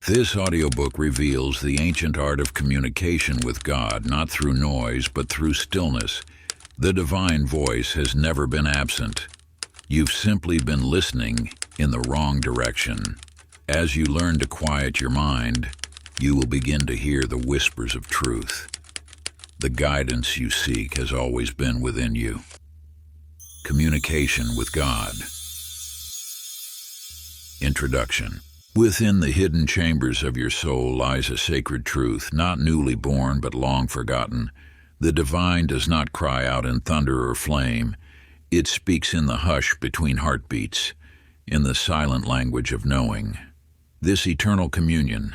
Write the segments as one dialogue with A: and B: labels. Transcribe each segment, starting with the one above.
A: This audiobook reveals the ancient art of communication with God, not through noise, but through stillness. The divine voice has never been absent. You've simply been listening in the wrong direction. As you learn to quiet your mind, you will begin to hear the whispers of truth. The guidance you seek has always been within you. Communication with God. Introduction. Within the hidden chambers of your soul lies a sacred truth, not newly born but long forgotten. The divine does not cry out in thunder or flame. It speaks in the hush between heartbeats, in the silent language of knowing. This eternal communion,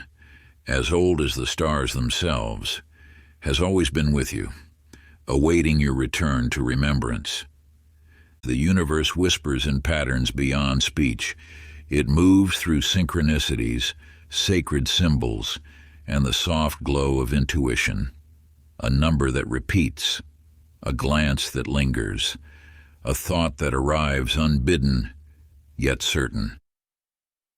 A: as old as the stars themselves, has always been with you, awaiting your return to remembrance. The universe whispers in patterns beyond speech. It moves through synchronicities, sacred symbols, and the soft glow of intuition. A number that repeats, a glance that lingers, a thought that arrives unbidden, yet certain.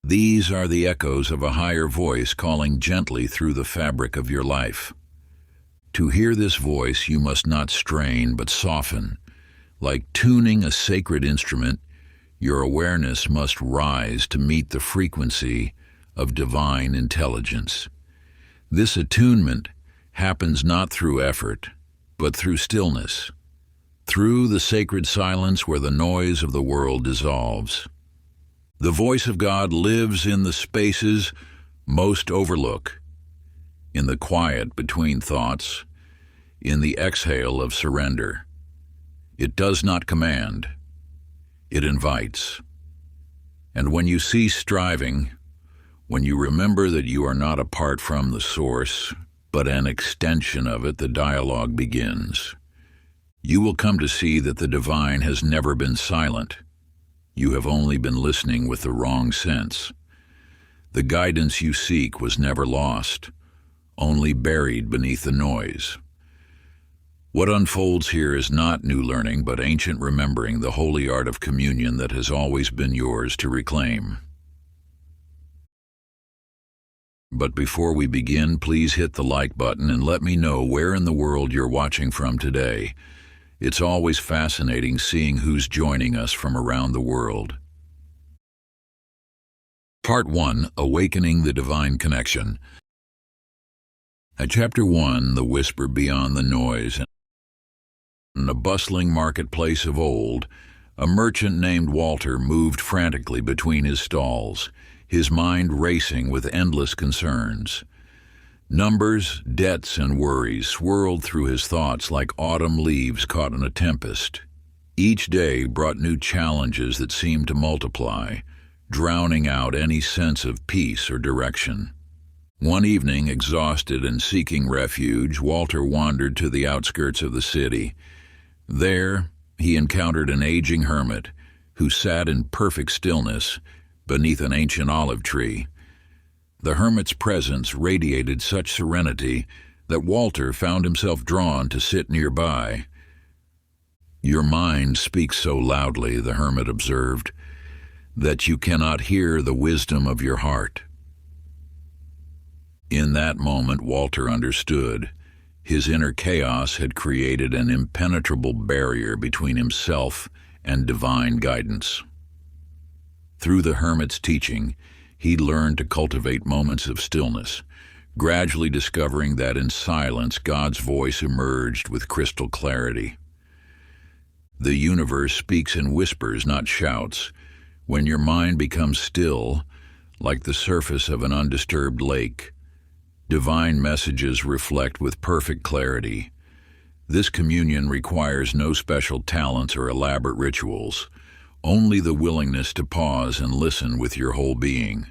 A: These are the echoes of a higher voice calling gently through the fabric of your life. To hear this voice, you must not strain but soften. Like tuning a sacred instrument, your awareness must rise to meet the frequency of divine intelligence. This attunement happens not through effort, but through stillness, through the sacred silence where the noise of the world dissolves. The voice of God lives in the spaces most overlook, in the quiet between thoughts, in the exhale of surrender. It does not command. It invites. And when you cease striving, when you remember that you are not apart from the source, but an extension of it, the dialogue begins. You will come to see that the divine has never been silent. You have only been listening with the wrong sense. The guidance you seek was never lost, only buried beneath the noise. What unfolds here is not new learning, but ancient remembering, the holy art of communion that has always been yours to reclaim. But before we begin, please hit the like button and let me know where in the world you're watching from today. It's always fascinating seeing who's joining us from around the world. Part 1. Awakening the Divine Connection. Chapter 1. The Whisper Beyond the Noise. In a bustling marketplace of old, a merchant named Walter moved frantically between his stalls, his mind racing with endless concerns. Numbers, debts, and worries swirled through his thoughts like autumn leaves caught in a tempest. Each day brought new challenges that seemed to multiply, drowning out any sense of peace or direction. One evening, exhausted and seeking refuge, Walter wandered to the outskirts of the city. There, he encountered an aging hermit who sat in perfect stillness beneath an ancient olive tree. The hermit's presence radiated such serenity that Walter found himself drawn to sit nearby. "Your mind speaks so loudly," the hermit observed, "that you cannot hear the wisdom of your heart." In that moment, Walter understood. His inner chaos had created an impenetrable barrier between himself and divine guidance. Through the hermit's teaching, he learned to cultivate moments of stillness, gradually discovering that in silence God's voice emerged with crystal clarity. The universe speaks in whispers, not shouts. When your mind becomes still, like the surface of an undisturbed lake, divine messages reflect with perfect clarity. This communion requires no special talents or elaborate rituals, only the willingness to pause and listen with your whole being.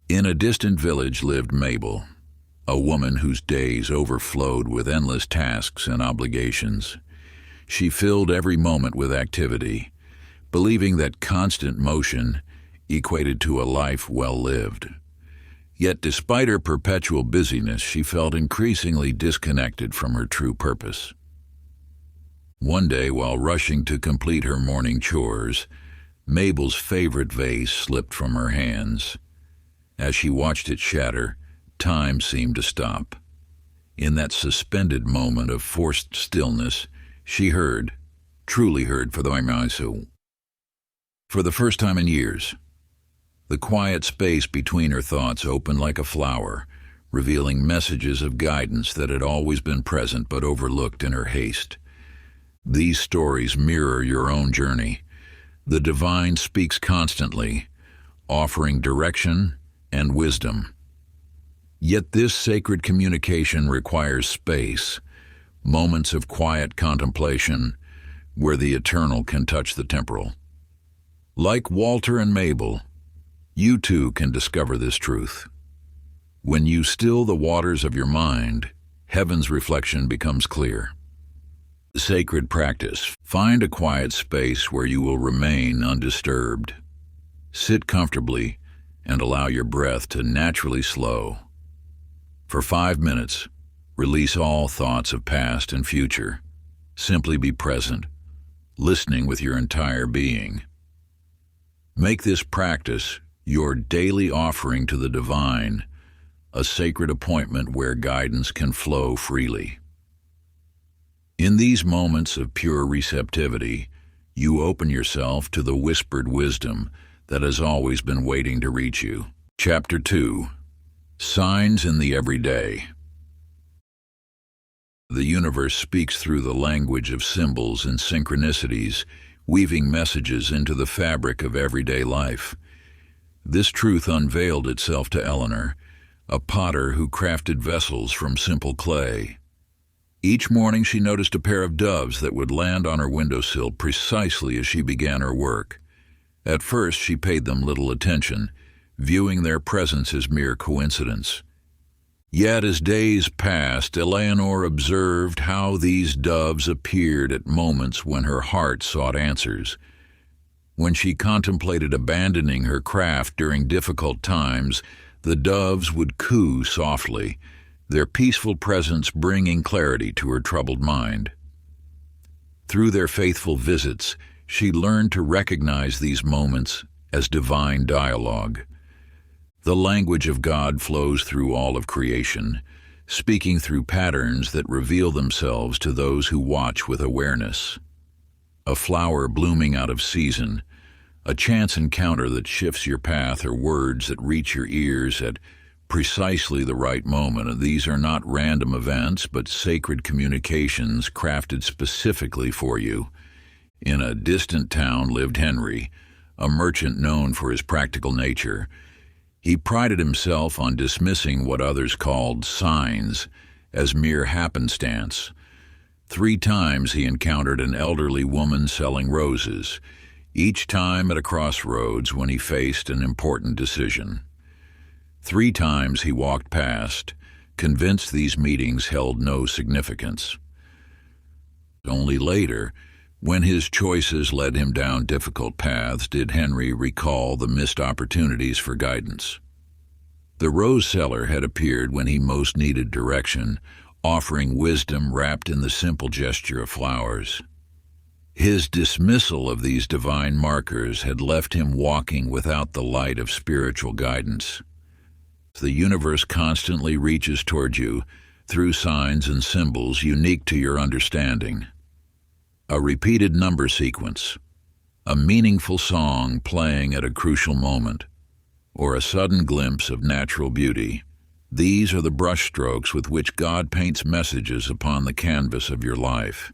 A: In a distant village lived Mabel, a woman whose days overflowed with endless tasks and obligations. She filled every moment with activity, believing that constant motion equated to a life well lived. Yet despite her perpetual busyness, she felt increasingly disconnected from her true purpose. One day, while rushing to complete her morning chores, Mabel's favorite vase slipped from her hands. As she watched it shatter, time seemed to stop. In that suspended moment of forced stillness, she heard, truly heard for the first time in years. The quiet space between her thoughts opened like a flower, revealing messages of guidance that had always been present but overlooked in her haste. These stories mirror your own journey. The divine speaks constantly, offering direction and wisdom. Yet this sacred communication requires space, moments of quiet contemplation, where the eternal can touch the temporal. Like Walter and Mabel, you too can discover this truth. When you still the waters of your mind, heaven's reflection becomes clear. Sacred practice. Find a quiet space where you will remain undisturbed. Sit comfortably and allow your breath to naturally slow. For 5 minutes, release all thoughts of past and future. Simply be present, listening with your entire being. Make this practice your daily offering to the divine, a sacred appointment where guidance can flow freely. In these moments of pure receptivity, you open yourself to the whispered wisdom that has always been waiting to reach you. Chapter 2. Signs in the Everyday. The universe speaks through the language of symbols and synchronicities, weaving messages into the fabric of everyday life. This truth unveiled itself to Eleanor, a potter who crafted vessels from simple clay. Each morning she noticed a pair of doves that would land on her windowsill precisely as she began her work. At first she paid them little attention, viewing their presence as mere coincidence. Yet as days passed, Eleanor observed how these doves appeared at moments when her heart sought answers. When she contemplated abandoning her craft during difficult times, the doves would coo softly, their peaceful presence bringing clarity to her troubled mind. Through their faithful visits, she learned to recognize these moments as divine dialogue. The language of God flows through all of creation, speaking through patterns that reveal themselves to those who watch with awareness. A flower blooming out of season, a chance encounter that shifts your path, or words that reach your ears at precisely the right moment. And these are not random events, but sacred communications crafted specifically for you. In a distant town lived Henry, a merchant known for his practical nature. He prided himself on dismissing what others called signs as mere happenstance. 3 times he encountered an elderly woman selling roses, each time at a crossroads when he faced an important decision. 3 times he walked past, convinced these meetings held no significance. Only later, when his choices led him down difficult paths, did Henry recall the missed opportunities for guidance. The rose seller had appeared when he most needed direction, offering wisdom wrapped in the simple gesture of flowers. His dismissal of these divine markers had left him walking without the light of spiritual guidance. The universe constantly reaches toward you through signs and symbols unique to your understanding. A repeated number sequence, a meaningful song playing at a crucial moment, or a sudden glimpse of natural beauty. These are the brushstrokes with which God paints messages upon the canvas of your life.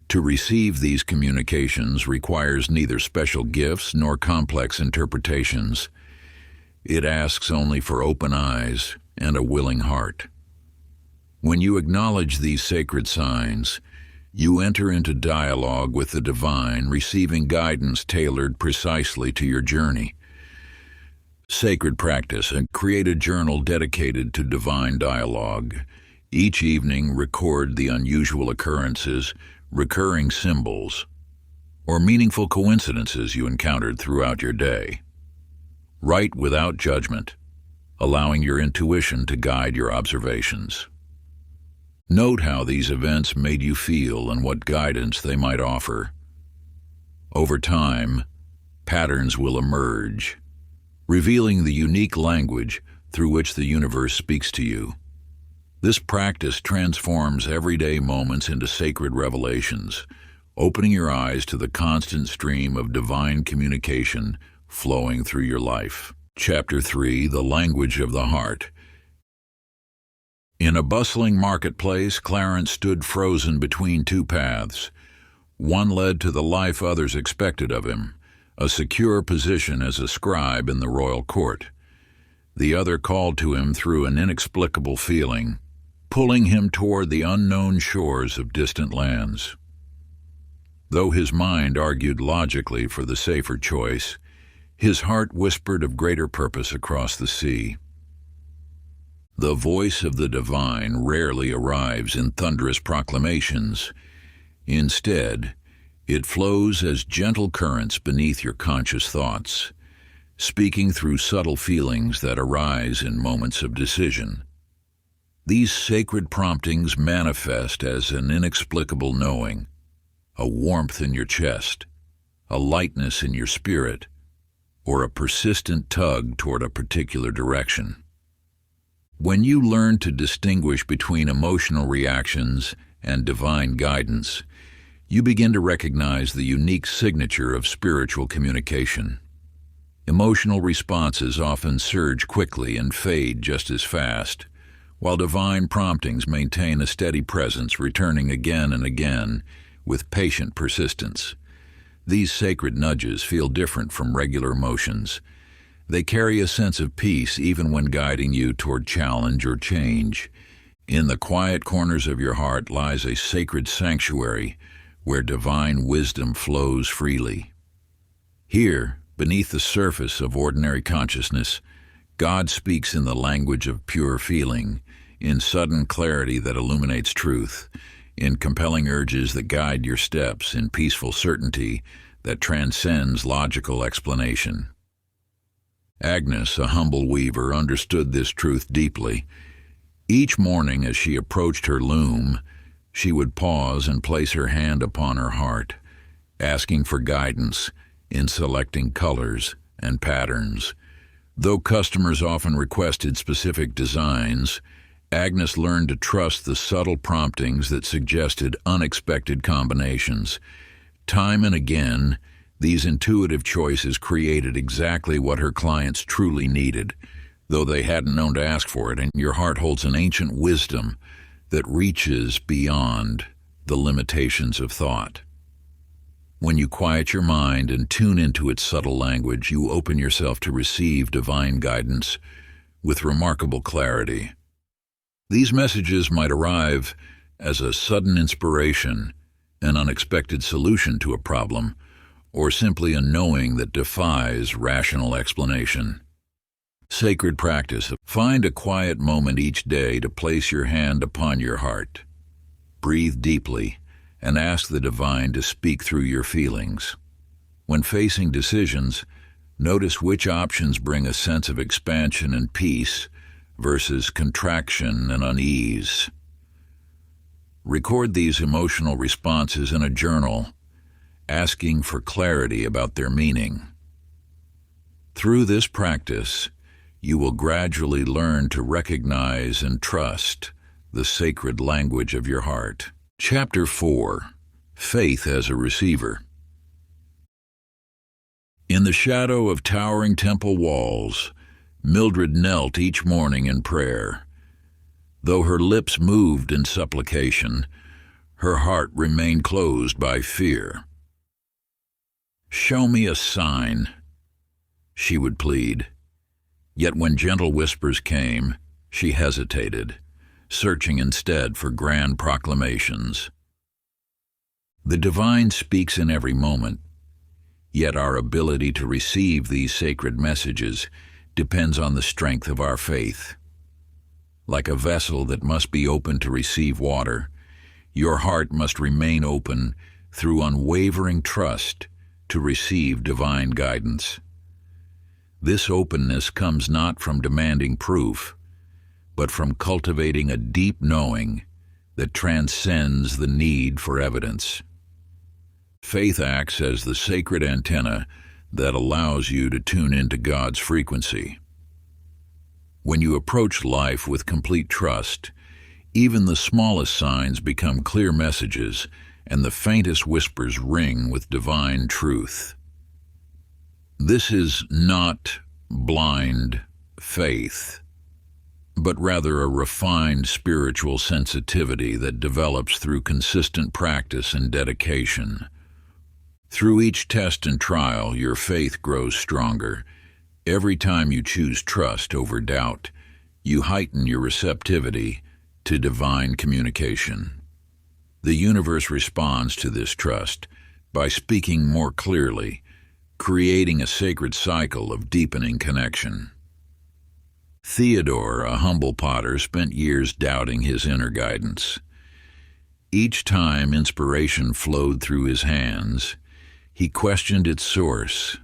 A: To receive these communications requires neither special gifts nor complex interpretations. It asks only for open eyes and a willing heart. When you acknowledge these sacred signs, you enter into dialogue with the divine, receiving guidance tailored precisely to your journey. Sacred practice, and create a journal dedicated to divine dialogue. Each evening, record the unusual occurrences, recurring symbols, or meaningful coincidences you encountered throughout your day. Write without judgment, allowing your intuition to guide your observations. Note how these events made you feel and what guidance they might offer. Over time, patterns will emerge, revealing the unique language through which the universe speaks to you. This practice transforms everyday moments into sacred revelations, opening your eyes to the constant stream of divine communication flowing through your life. Chapter 3: The Language of the Heart. In a bustling marketplace, Clarence stood frozen between two paths. One led to the life others expected of him, a secure position as a scribe in the royal court. The other called to him through an inexplicable feeling, pulling him toward the unknown shores of distant lands. Though his mind argued logically for the safer choice, his heart whispered of greater purpose across the sea. The voice of the divine rarely arrives in thunderous proclamations. Instead, it flows as gentle currents beneath your conscious thoughts, speaking through subtle feelings that arise in moments of decision. These sacred promptings manifest as an inexplicable knowing, a warmth in your chest, a lightness in your spirit, or a persistent tug toward a particular direction. When you learn to distinguish between emotional reactions and divine guidance, you begin to recognize the unique signature of spiritual communication. Emotional responses often surge quickly and fade just as fast, while divine promptings maintain a steady presence, returning again and again with patient persistence. These sacred nudges feel different from regular emotions. They carry a sense of peace even when guiding you toward challenge or change. In the quiet corners of your heart lies a sacred sanctuary where divine wisdom flows freely. Here, beneath the surface of ordinary consciousness, God speaks in the language of pure feeling, in sudden clarity that illuminates truth, in compelling urges that guide your steps, in peaceful certainty that transcends logical explanation. Agnes, a humble weaver, understood this truth deeply. Each morning as she approached her loom, she would pause and place her hand upon her heart, asking for guidance in selecting colors and patterns. Though customers often requested specific designs, Agnes learned to trust the subtle promptings that suggested unexpected combinations. Time and again, these intuitive choices created exactly what her clients truly needed, though they hadn't known to ask for it, and your heart holds an ancient wisdom that reaches beyond the limitations of thought. When you quiet your mind and tune into its subtle language, you open yourself to receive divine guidance with remarkable clarity. These messages might arrive as a sudden inspiration, an unexpected solution to a problem, or simply a knowing that defies rational explanation. Sacred practice. Find a quiet moment each day to place your hand upon your heart. Breathe deeply and ask the divine to speak through your feelings. When facing decisions, notice which options bring a sense of expansion and peace versus contraction and unease. Record these emotional responses in a journal, asking for clarity about their meaning. Through this practice, you will gradually learn to recognize and trust the sacred language of your heart. Chapter 4: Faith as a Receiver. In the shadow of towering temple walls, Mildred knelt each morning in prayer. Though her lips moved in supplication, her heart remained closed by fear. "Show me a sign," she would plead. Yet when gentle whispers came, she hesitated, searching instead for grand proclamations. The divine speaks in every moment, yet our ability to receive these sacred messages depends on the strength of our faith. Like a vessel that must be open to receive water, your heart must remain open through unwavering trust to receive divine guidance. This openness comes not from demanding proof, but from cultivating a deep knowing that transcends the need for evidence. Faith acts as the sacred antenna that allows you to tune into God's frequency. When you approach life with complete trust, even the smallest signs become clear messages, and the faintest whispers ring with divine truth. This is not blind faith, but rather a refined spiritual sensitivity that develops through consistent practice and dedication. Through each test and trial, your faith grows stronger. Every time you choose trust over doubt, you heighten your receptivity to divine communication. The universe responds to this trust by speaking more clearly, creating a sacred cycle of deepening connection. Theodore, a humble potter, spent years doubting his inner guidance. Each time inspiration flowed through his hands, he questioned its source,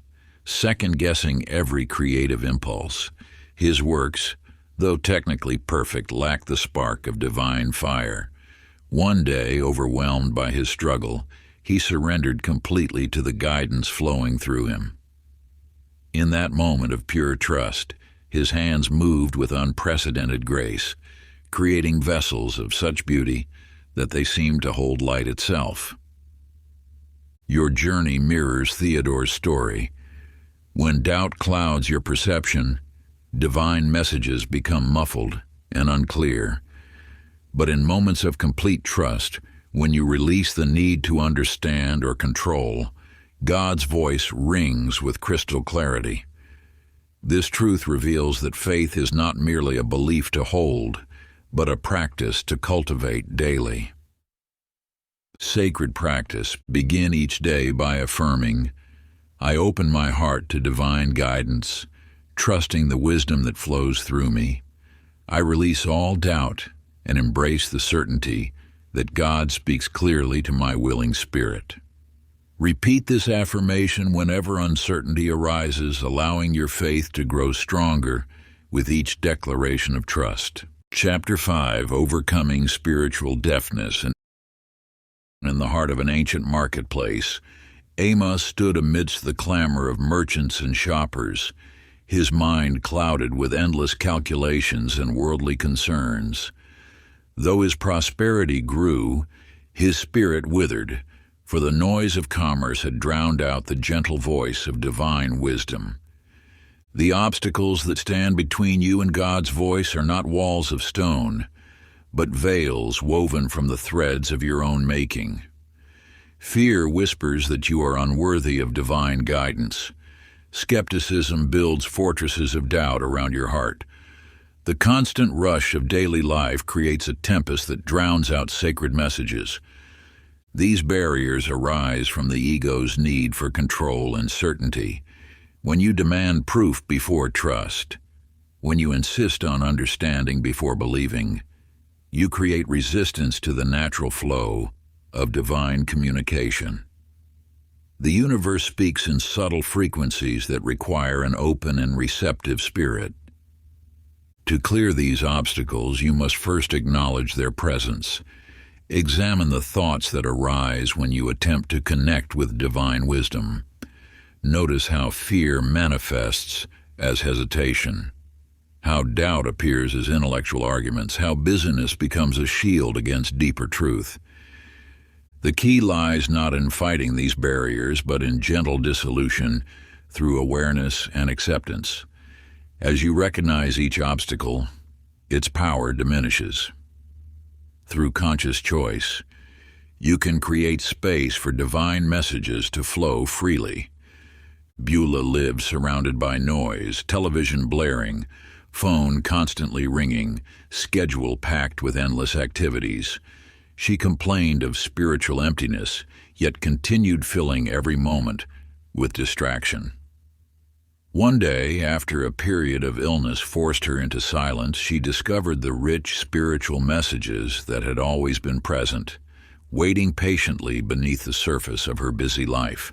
A: second-guessing every creative impulse. His works, though technically perfect, lacked the spark of divine fire. One day, overwhelmed by his struggle, he surrendered completely to the guidance flowing through him. In that moment of pure trust, his hands moved with unprecedented grace, creating vessels of such beauty that they seemed to hold light itself. Your journey mirrors Theodore's story. When doubt clouds your perception, divine messages become muffled and unclear. But in moments of complete trust, when you release the need to understand or control, God's voice rings with crystal clarity. This truth reveals that faith is not merely a belief to hold, but a practice to cultivate daily. Sacred practice. Begin each day by affirming, "I open my heart to divine guidance, trusting the wisdom that flows through me. I release all doubt and embrace the certainty that God speaks clearly to my willing spirit." Repeat this affirmation whenever uncertainty arises, allowing your faith to grow stronger with each declaration of trust. Chapter 5, Overcoming Spiritual Deafness. In the heart of an ancient marketplace, Amos stood amidst the clamor of merchants and shoppers, his mind clouded with endless calculations and worldly concerns. Though his prosperity grew, his spirit withered, for the noise of commerce had drowned out the gentle voice of divine wisdom. The obstacles that stand between you and God's voice are not walls of stone, but veils woven from the threads of your own making. Fear whispers that you are unworthy of divine guidance. Skepticism builds fortresses of doubt around your heart. The constant rush of daily life creates a tempest that drowns out sacred messages. These barriers arise from the ego's need for control and certainty. When you demand proof before trust, when you insist on understanding before believing, you create resistance to the natural flow of divine communication. The universe speaks in subtle frequencies that require an open and receptive spirit. To clear these obstacles, you must first acknowledge their presence. Examine the thoughts that arise when you attempt to connect with divine wisdom. Notice how fear manifests as hesitation, how doubt appears as intellectual arguments, how busyness becomes a shield against deeper truth. The key lies not in fighting these barriers, but in gentle dissolution through awareness and acceptance. As you recognize each obstacle, its power diminishes. Through conscious choice, you can create space for divine messages to flow freely. Beulah lived surrounded by noise, television blaring, phone constantly ringing, schedule packed with endless activities. She complained of spiritual emptiness, yet continued filling every moment with distraction. One day, after a period of illness forced her into silence, she discovered the rich spiritual messages that had always been present, waiting patiently beneath the surface of her busy life.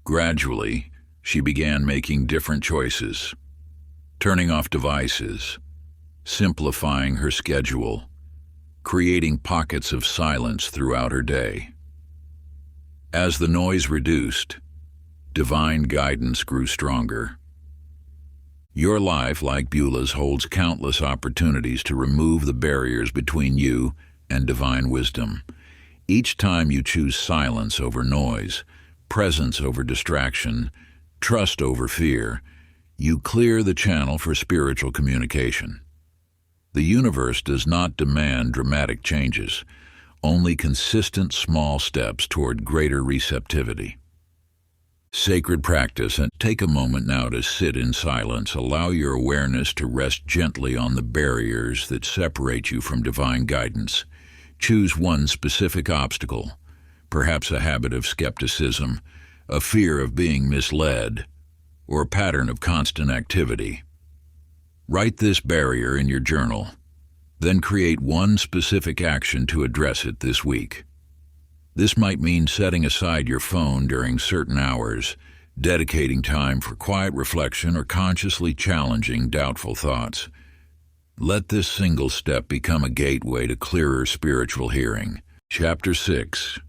A: Gradually, she began making different choices, turning off devices, simplifying her schedule, creating pockets of silence throughout her day. As the noise reduced, divine guidance grew stronger. Your life, like Beulah's, holds countless opportunities to remove the barriers between you and divine wisdom. Each time you choose silence over noise, presence over distraction, trust over fear, you clear the channel for spiritual communication. The universe does not demand dramatic changes, only consistent small steps toward greater receptivity. Sacred practice, and take a moment now to sit in silence. Allow your awareness to rest gently on the barriers that separate you from divine guidance. Choose one specific obstacle, perhaps a habit of skepticism, a fear of being misled, or a pattern of constant activity. Write this barrier in your journal, then create one specific action to address it this week. This might mean setting aside your phone during certain hours, dedicating time for quiet reflection, or consciously challenging doubtful thoughts. Let this single step become a gateway to clearer spiritual hearing. Chapter 6.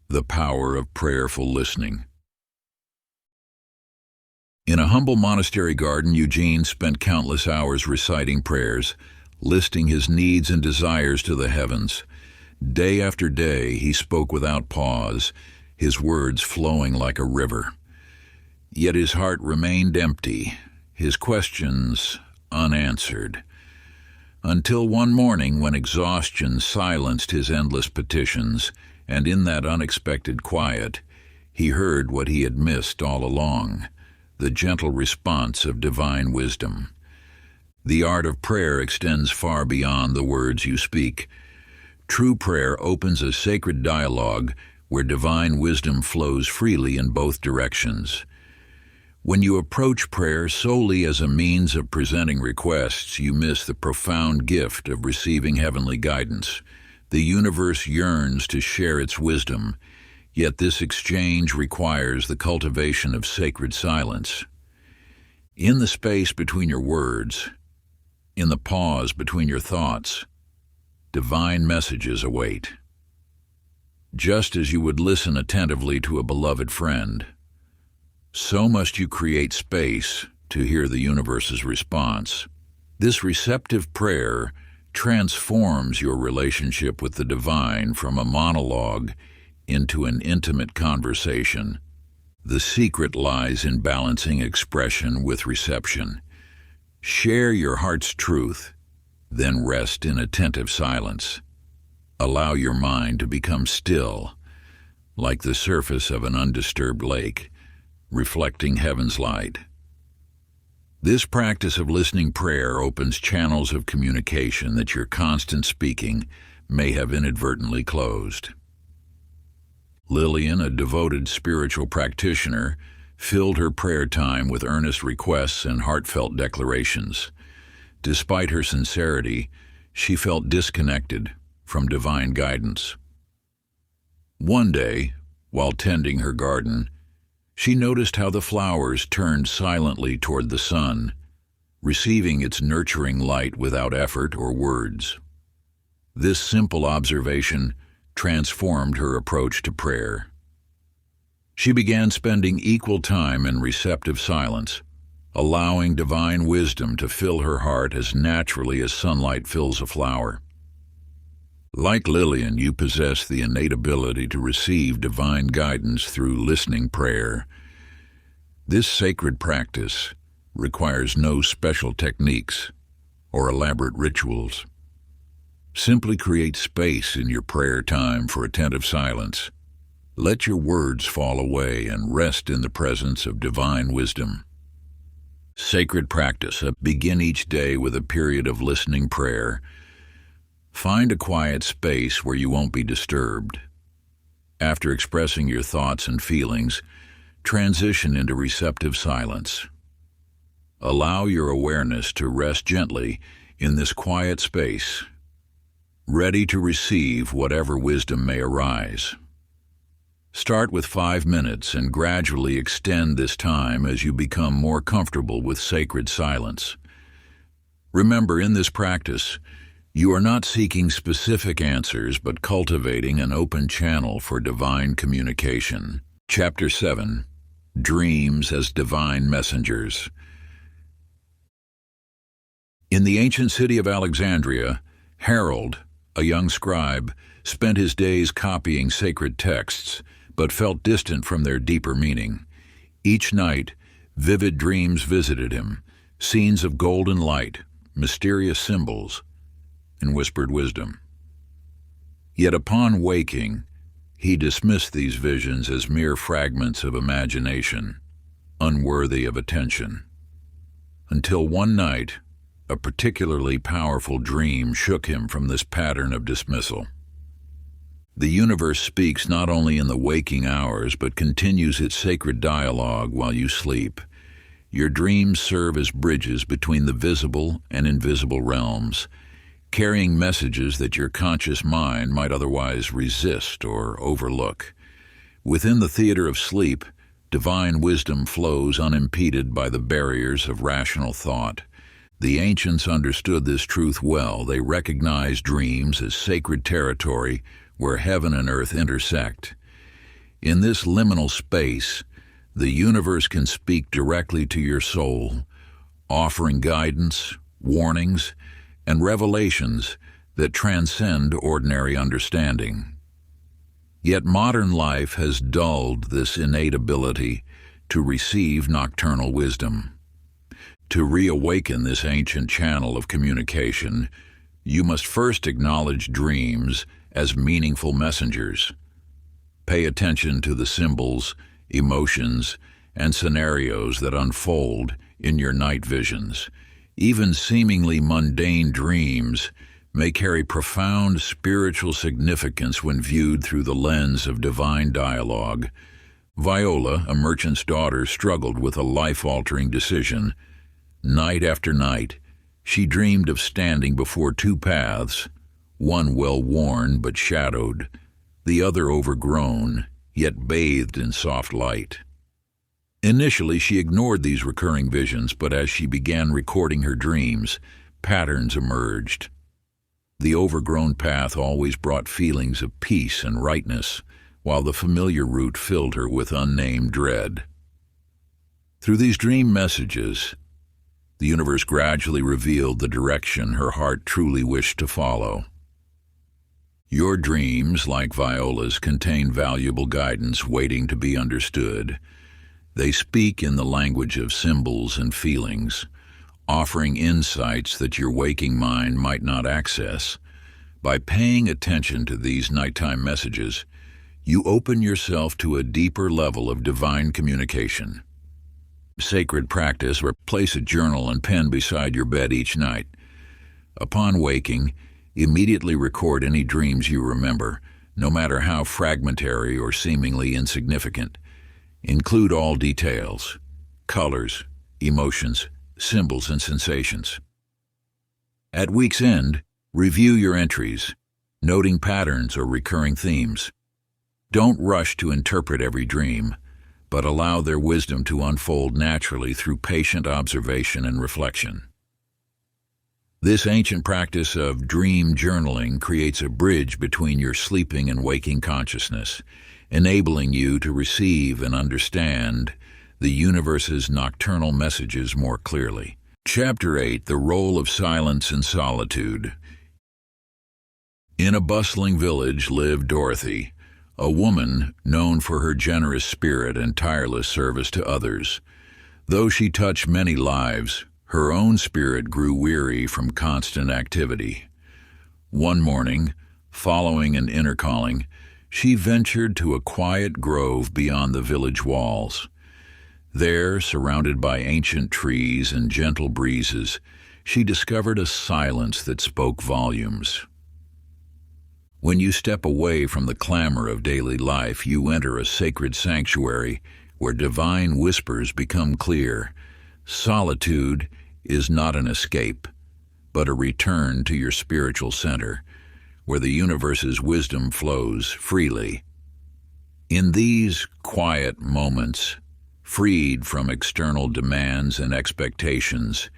A: The Power of Prayerful Listening. In a humble monastery garden, Eugene spent countless hours reciting prayers, listing his needs and desires to the heavens. Day after day, he spoke without pause, his words flowing like a river. Yet his heart remained empty, his questions unanswered. Until one morning, when exhaustion silenced his endless petitions, and in that unexpected quiet, he heard what he had missed all along, the gentle response of divine wisdom. The art of prayer extends far beyond the words you speak. True prayer opens a sacred dialogue where divine wisdom flows freely in both directions. When you approach prayer solely as a means of presenting requests, you miss the profound gift of receiving heavenly guidance. The universe yearns to share its wisdom, yet this exchange requires the cultivation of sacred silence. In the space between your words, in the pause between your thoughts, divine messages await. Just as you would listen attentively to a beloved friend, so must you create space to hear the universe's response. This receptive prayer transforms your relationship with the divine from a monologue into an intimate conversation. The secret lies in balancing expression with reception. Share your heart's truth, then rest in attentive silence. Allow your mind to become still, like the surface of an undisturbed lake, reflecting heaven's light. This practice of listening prayer opens channels of communication that your constant speaking may have inadvertently closed. Lillian, a devoted spiritual practitioner, filled her prayer time with earnest requests and heartfelt declarations. Despite her sincerity, she felt disconnected from divine guidance. One day, while tending her garden, she noticed how the flowers turned silently toward the sun, receiving its nurturing light without effort or words. This simple observation transformed her approach to prayer. She began spending equal time in receptive silence, allowing divine wisdom to fill her heart as naturally as sunlight fills a flower. Like Lillian, you possess the innate ability to receive divine guidance through listening prayer. This sacred practice requires no special techniques or elaborate rituals. Simply create space in your prayer time for attentive silence. Let your words fall away and rest in the presence of divine wisdom. Sacred practice. Begin each day with a period of listening prayer. Find a quiet space where you won't be disturbed. After expressing your thoughts and feelings, transition into receptive silence. Allow your awareness to rest gently in this quiet space, ready to receive whatever wisdom may arise. Start with 5 minutes and gradually extend this time as you become more comfortable with sacred silence. Remember, in this practice, you are not seeking specific answers but cultivating an open channel for divine communication. Chapter 7. dreams as divine messengers. In the ancient city of Alexandria, Harold, a young scribe, spent his days copying sacred texts, but felt distant from their deeper meaning. Each night, vivid dreams visited him, scenes of golden light, mysterious symbols, and whispered wisdom. Yet upon waking, he dismissed these visions as mere fragments of imagination, unworthy of attention. Until one night, a particularly powerful dream shook him from this pattern of dismissal. The universe speaks not only in the waking hours, but continues its sacred dialogue while you sleep. Your dreams serve as bridges between the visible and invisible realms, carrying messages that your conscious mind might otherwise resist or overlook. Within the theater of sleep, divine wisdom flows unimpeded by the barriers of rational thought. The ancients understood this truth well. They recognized dreams as sacred territory where heaven and earth intersect. In this liminal space, the universe can speak directly to your soul, offering guidance, warnings, and revelations that transcend ordinary understanding. Yet modern life has dulled this innate ability to receive nocturnal wisdom. To reawaken this ancient channel of communication, you must first acknowledge dreams as meaningful messengers. Pay attention to the symbols, emotions, and scenarios that unfold in your night visions. Even seemingly mundane dreams may carry profound spiritual significance when viewed through the lens of divine dialogue. Viola, a merchant's daughter, struggled with a life-altering decision. Night after night, she dreamed of standing before two paths, one well-worn but shadowed, the other overgrown, yet bathed in soft light. Initially, she ignored these recurring visions, but as she began recording her dreams, patterns emerged. The overgrown path always brought feelings of peace and rightness, while the familiar route filled her with unnamed dread. Through these dream messages, the universe gradually revealed the direction her heart truly wished to follow. Your dreams, like Viola's, contain valuable guidance waiting to be understood. They speak in the language of symbols and feelings, offering insights that your waking mind might not access. By paying attention to these nighttime messages, you open yourself to a deeper level of divine communication. Sacred practice, or place a journal and pen beside your bed each night. Upon waking, immediately record any dreams you remember, no matter how fragmentary or seemingly insignificant. Include all details, colors, emotions, symbols, and sensations. At week's end, review your entries, noting patterns or recurring themes. Don't rush to interpret every dream, but allow their wisdom to unfold naturally through patient observation and reflection. This ancient practice of dream journaling creates a bridge between your sleeping and waking consciousness, enabling you to receive and understand the universe's nocturnal messages more clearly. Chapter 8: The Role of Silence and Solitude. In a bustling village lived Dorothy, a woman known for her generous spirit and tireless service to others. Though she touched many lives, her own spirit grew weary from constant activity. One morning, following an inner calling, she ventured to a quiet grove beyond the village walls. There, surrounded by ancient trees and gentle breezes, she discovered a silence that spoke volumes. When you step away from the clamor of daily life, you enter a sacred sanctuary where divine whispers become clear. Solitude is not an escape, but a return to your spiritual center, where the universe's wisdom flows freely. In these quiet moments, freed from external demands and expectations,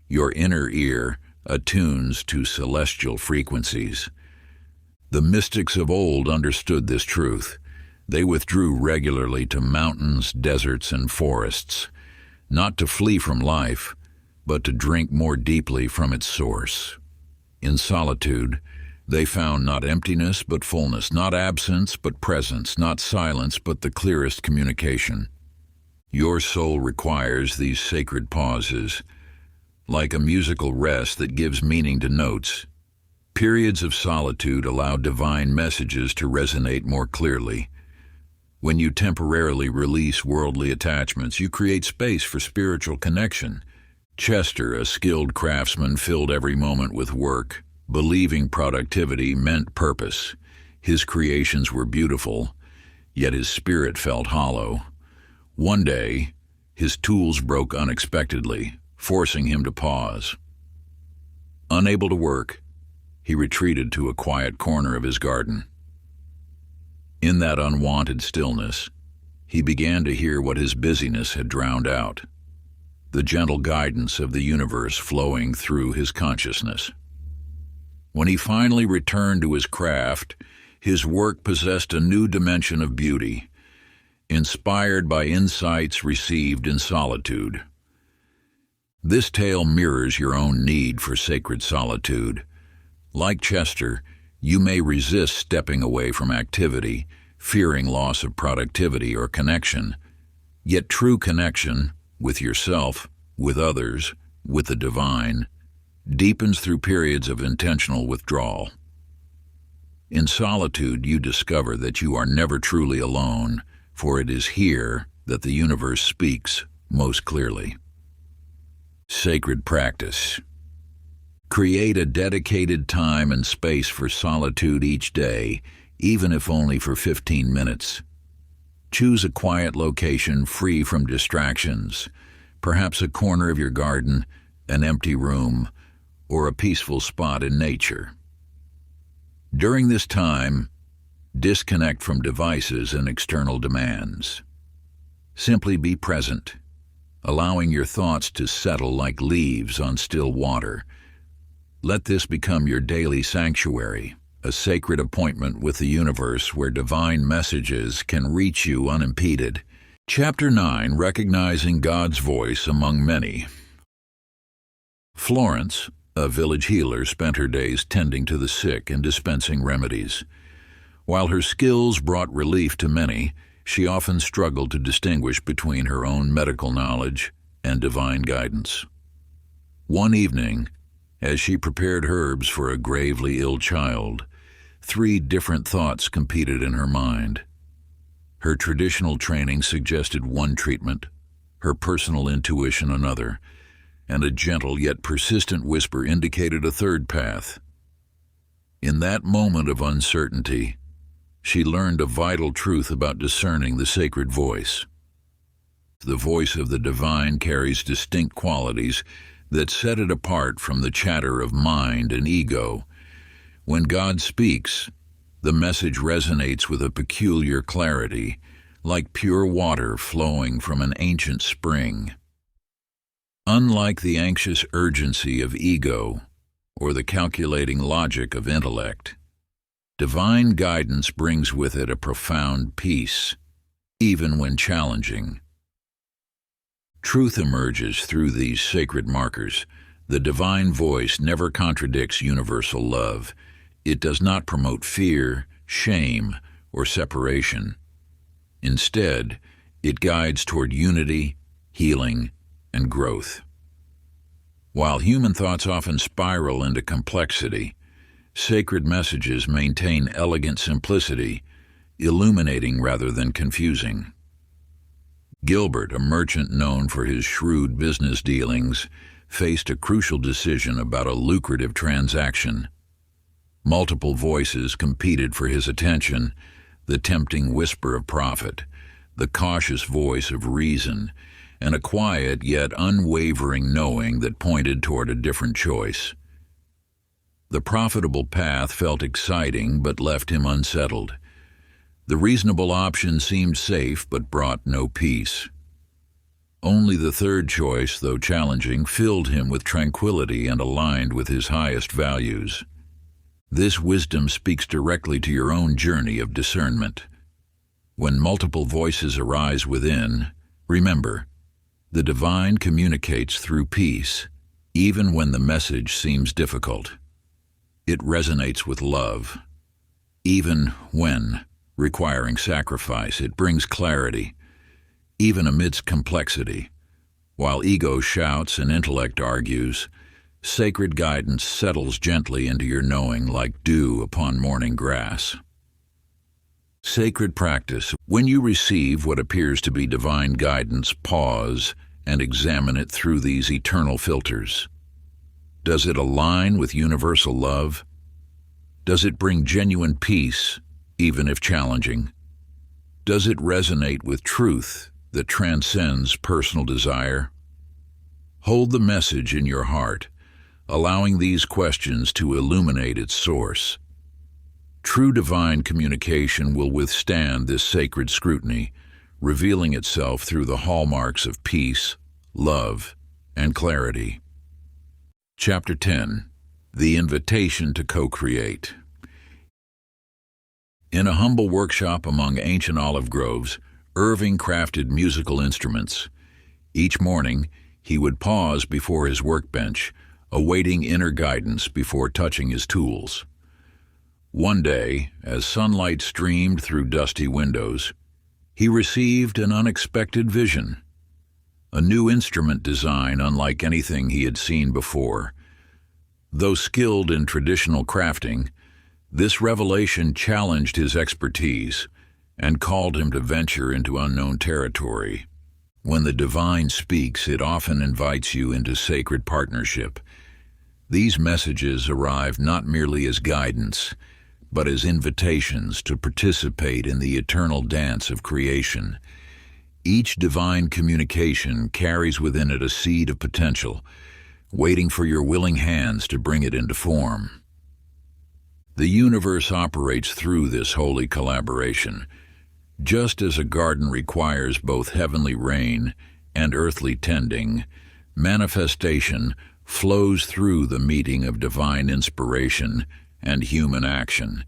A: your inner ear attunes to celestial frequencies. The mystics of old understood this truth. They withdrew regularly to mountains, deserts, and forests, not to flee from life, but to drink more deeply from its source. In solitude, they found not emptiness but fullness, not absence but presence, not silence but the clearest communication. Your soul requires these sacred pauses, like a musical rest that gives meaning to notes. Periods of solitude allow divine messages to resonate more clearly. When you temporarily release worldly attachments, you create space for spiritual connection. Chester, a skilled craftsman, filled every moment with work, believing productivity meant purpose. His creations were beautiful, yet his spirit felt hollow. One day, his tools broke unexpectedly, forcing him to pause. Unable to work, he retreated to a quiet corner of his garden. In that unwanted stillness, he began to hear what his busyness had drowned out, the gentle guidance of the universe flowing through his consciousness. When he finally returned to his craft, his work possessed a new dimension of beauty, inspired by insights received in solitude. This tale mirrors your own need for sacred solitude. Like Chester, you may resist stepping away from activity, fearing loss of productivity or connection. Yet true connection, with yourself, with others, with the divine, deepens through periods of intentional withdrawal. In solitude, you discover that you are never truly alone, for it is here that the universe speaks most clearly. Sacred practice. Create a dedicated time and space for solitude each day, even if only for 15 minutes. Choose a quiet location free from distractions, perhaps a corner of your garden, an empty room, or a peaceful spot in nature. During this time, disconnect from devices and external demands. Simply be present, allowing your thoughts to settle like leaves on still water. Let this become your daily sanctuary, a sacred appointment with the universe where divine messages can reach you unimpeded. Chapter 9, Recognizing God's Voice Among Many. Florence, a village healer, spent her days tending to the sick and dispensing remedies. While her skills brought relief to many, she often struggled to distinguish between her own medical knowledge and divine guidance. One evening, as she prepared herbs for a gravely ill child, 3 different thoughts competed in her mind. Her traditional training suggested one treatment, her personal intuition another, and a gentle yet persistent whisper indicated a third path. In that moment of uncertainty, she learned a vital truth about discerning the sacred voice. The voice of the divine carries distinct qualities that set it apart from the chatter of mind and ego. When God speaks, the message resonates with a peculiar clarity, like pure water flowing from an ancient spring. Unlike the anxious urgency of ego or the calculating logic of intellect, divine guidance brings with it a profound peace, even when challenging. Truth emerges through these sacred markers. The divine voice never contradicts universal love. It does not promote fear, shame, or separation. Instead, it guides toward unity, healing, and growth. While human thoughts often spiral into complexity, sacred messages maintain elegant simplicity, illuminating rather than confusing. Gilbert, a merchant known for his shrewd business dealings, faced a crucial decision about a lucrative transaction. Multiple voices competed for his attention, the tempting whisper of profit, the cautious voice of reason, and a quiet yet unwavering knowing that pointed toward a different choice. The profitable path felt exciting but left him unsettled. The reasonable option seemed safe but brought no peace. Only the third choice, though challenging, filled him with tranquility and aligned with his highest values. This wisdom speaks directly to your own journey of discernment. When multiple voices arise within, remember, the divine communicates through peace, even when the message seems difficult. It resonates with love. Even when requiring sacrifice, it brings clarity, even amidst complexity. While ego shouts and intellect argues, sacred guidance settles gently into your knowing like dew upon morning grass. Sacred practice. When you receive what appears to be divine guidance, pause and examine it through these eternal filters. Does it align with universal love? Does it bring genuine peace, even if challenging? Does it resonate with truth that transcends personal desire? Hold the message in your heart, allowing these questions to illuminate its source. True divine communication will withstand this sacred scrutiny, revealing itself through the hallmarks of peace, love, and clarity. Chapter 10. The Invitation to Co-create. In a humble workshop among ancient olive groves, Irving crafted musical instruments. Each morning, he would pause before his workbench, awaiting inner guidance before touching his tools. One day, as sunlight streamed through dusty windows, he received an unexpected vision. A new instrument design unlike anything he had seen before. Though skilled in traditional crafting, this revelation challenged his expertise and called him to venture into unknown territory. When the divine speaks, it often invites you into sacred partnership. These messages arrive not merely as guidance, but as invitations to participate in the eternal dance of creation. Each divine communication carries within it a seed of potential, waiting for your willing hands to bring it into form. The universe operates through this holy collaboration. Just as a garden requires both heavenly rain and earthly tending, manifestation flows through the meeting of divine inspiration and human action.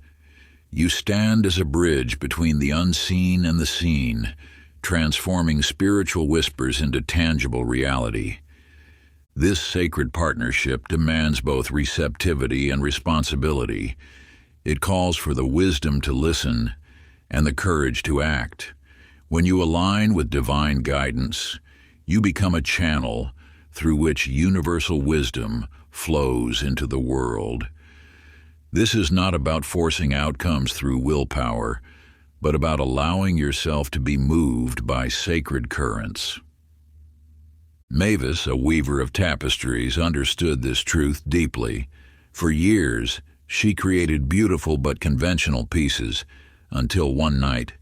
A: You stand as a bridge between the unseen and the seen, transforming spiritual whispers into tangible reality. This sacred partnership demands both receptivity and responsibility. It calls for the wisdom to listen and the courage to act. When you align with divine guidance, you become a channel through which universal wisdom flows into the world. This is not about forcing outcomes through willpower, but about allowing yourself to be moved by sacred currents. Mavis, a weaver of tapestries, understood this truth deeply. For years, she created beautiful but conventional pieces, until one night,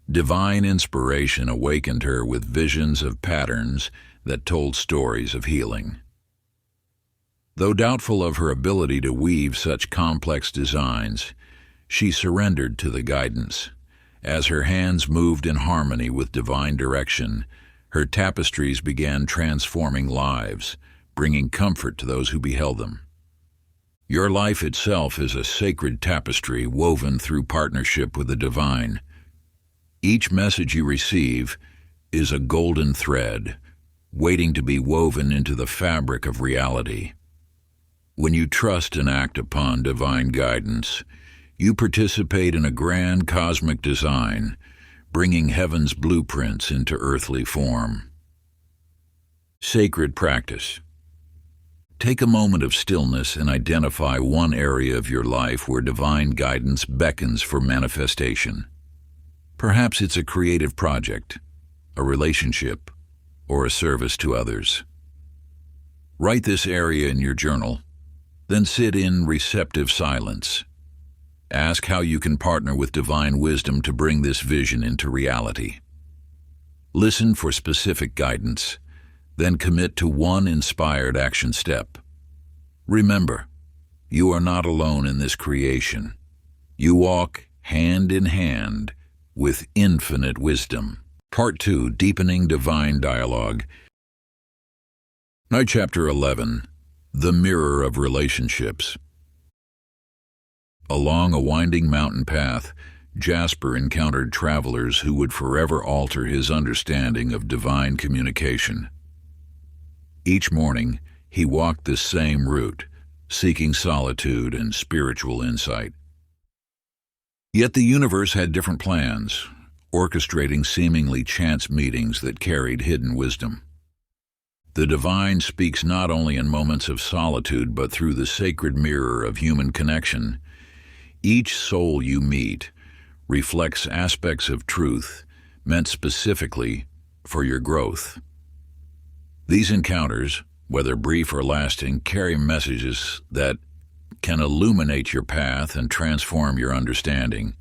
A: divine inspiration awakened her with visions of patterns that told stories of healing. Though doubtful of her ability to weave such complex designs, she surrendered to the guidance. As her hands moved in harmony with divine direction, her tapestries began transforming lives, bringing comfort to those who beheld them. Your life itself is a sacred tapestry woven through partnership with the divine. Each message you receive is a golden thread, waiting to be woven into the fabric of reality. When you trust and act upon divine guidance, you participate in a grand cosmic design, bringing heaven's blueprints into earthly form. Sacred practice. Take a moment of stillness and identify one area of your life where divine guidance beckons for manifestation. Perhaps it's a creative project, a relationship, or a service to others. Write this area in your journal, then sit in receptive silence. Ask how you can partner with divine wisdom to bring this vision into reality. Listen for specific guidance, then commit to one inspired action step. Remember, you are not alone in this creation. You walk hand in hand with infinite wisdom. Part 2, Deepening Divine Dialogue. Night Chapter 11, The Mirror of Relationships. Along a winding mountain path, Jasper encountered travelers who would forever alter his understanding of divine communication. Each morning, he walked this same route, seeking solitude and spiritual insight. Yet the universe had different plans, orchestrating seemingly chance meetings that carried hidden wisdom. The divine speaks not only in moments of solitude but through the sacred mirror of human connection. Each soul you meet reflects aspects of truth meant specifically for your growth. These encounters, whether brief or lasting, carry messages that can illuminate your path and transform your understanding.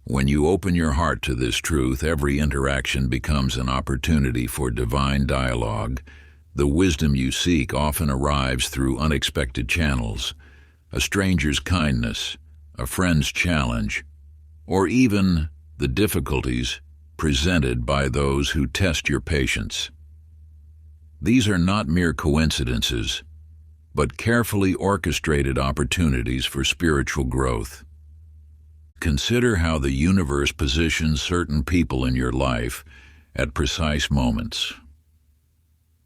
A: When you open your heart to this truth, every interaction becomes an opportunity for divine dialogue. The wisdom you seek often arrives through unexpected channels, a stranger's kindness, a friend's challenge, or even the difficulties presented by those who test your patience. These are not mere coincidences, but carefully orchestrated opportunities for spiritual growth. Consider how the universe positions certain people in your life at precise moments.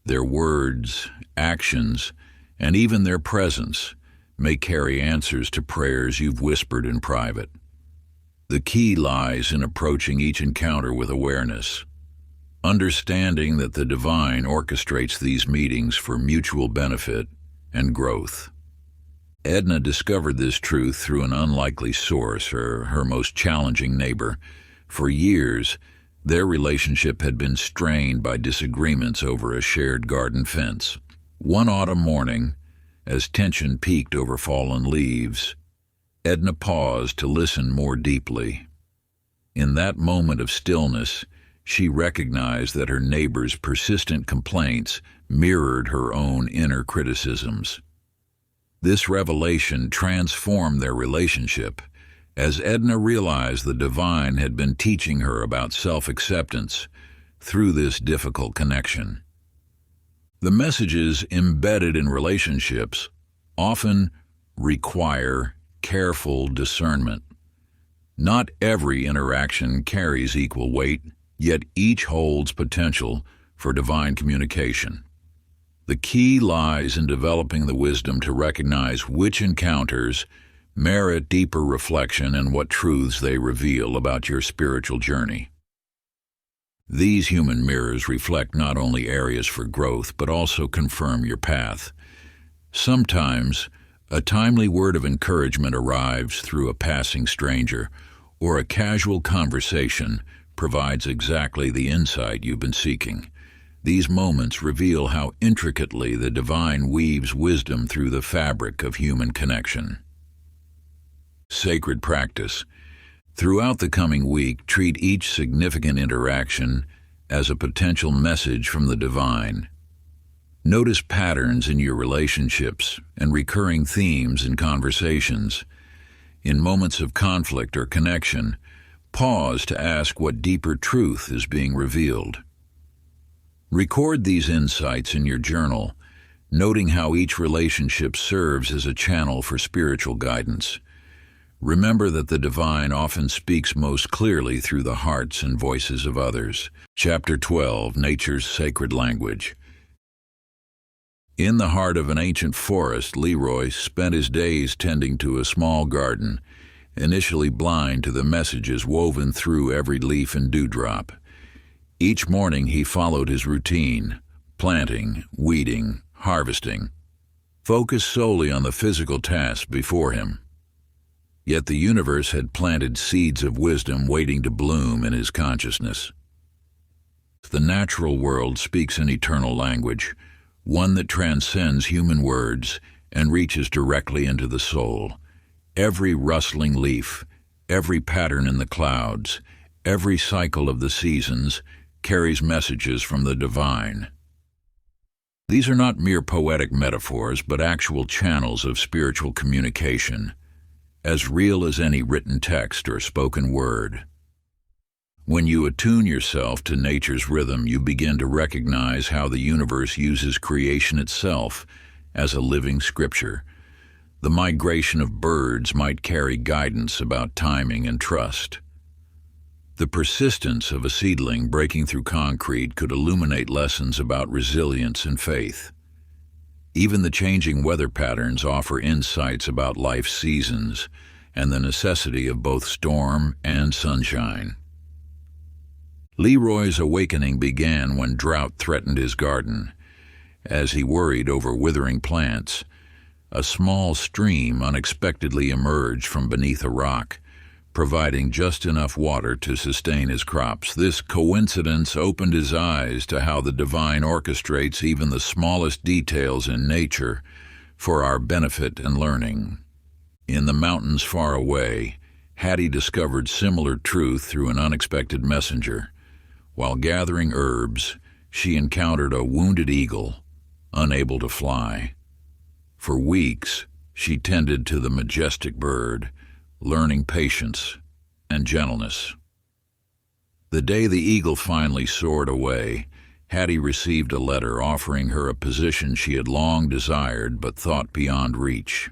A: Their words, actions, and even their presence may carry answers to prayers you've whispered in private. The key lies in approaching each encounter with awareness, understanding that the divine orchestrates these meetings for mutual benefit and growth. Edna discovered this truth through an unlikely source, her most challenging neighbor. For years, their relationship had been strained by disagreements over a shared garden fence. One autumn morning, as tension peaked over fallen leaves, Edna paused to listen more deeply. In that moment of stillness, she recognized that her neighbor's persistent complaints mirrored her own inner criticisms. This revelation transformed their relationship, as Edna realized the divine had been teaching her about self-acceptance through this difficult connection. The messages embedded in relationships often require careful discernment. Not every interaction carries equal weight, yet each holds potential for divine communication. The key lies in developing the wisdom to recognize which encounters merit deeper reflection and what truths they reveal about your spiritual journey. These human mirrors reflect not only areas for growth but also confirm your path. Sometimes, a timely word of encouragement arrives through a passing stranger, or a casual conversation provides exactly the insight you've been seeking. These moments reveal how intricately the divine weaves wisdom through the fabric of human connection. Sacred practice. Throughout the coming week, treat each significant interaction as a potential message from the divine. Notice patterns in your relationships and recurring themes in conversations. In moments of conflict or connection, pause to ask what deeper truth is being revealed. Record these insights in your journal, noting how each relationship serves as a channel for spiritual guidance. Remember that the divine often speaks most clearly through the hearts and voices of others. Chapter 12, Nature's Sacred Language. In the heart of an ancient forest, Leroy spent his days tending to a small garden, initially blind to the messages woven through every leaf and dewdrop. Each morning he followed his routine, planting, weeding, harvesting, focused solely on the physical tasks before him. Yet the universe had planted seeds of wisdom waiting to bloom in his consciousness. The natural world speaks an eternal language, one that transcends human words and reaches directly into the soul. Every rustling leaf, every pattern in the clouds, every cycle of the seasons carries messages from the divine. These are not mere poetic metaphors, but actual channels of spiritual communication, as real as any written text or spoken word. When you attune yourself to nature's rhythm, you begin to recognize how the universe uses creation itself as a living scripture. The migration of birds might carry guidance about timing and trust. The persistence of a seedling breaking through concrete could illuminate lessons about resilience and faith. Even the changing weather patterns offer insights about life's seasons and the necessity of both storm and sunshine. Leroy's awakening began when drought threatened his garden. As he worried over withering plants, a small stream unexpectedly emerged from beneath a rock, providing just enough water to sustain his crops. This coincidence opened his eyes to how the divine orchestrates even the smallest details in nature for our benefit and learning. In the mountains far away, Hattie discovered similar truth through an unexpected messenger. While gathering herbs, she encountered a wounded eagle, unable to fly. For weeks, she tended to the majestic bird, learning patience and gentleness. The day the eagle finally soared away, Hattie received a letter offering her a position she had long desired but thought beyond reach.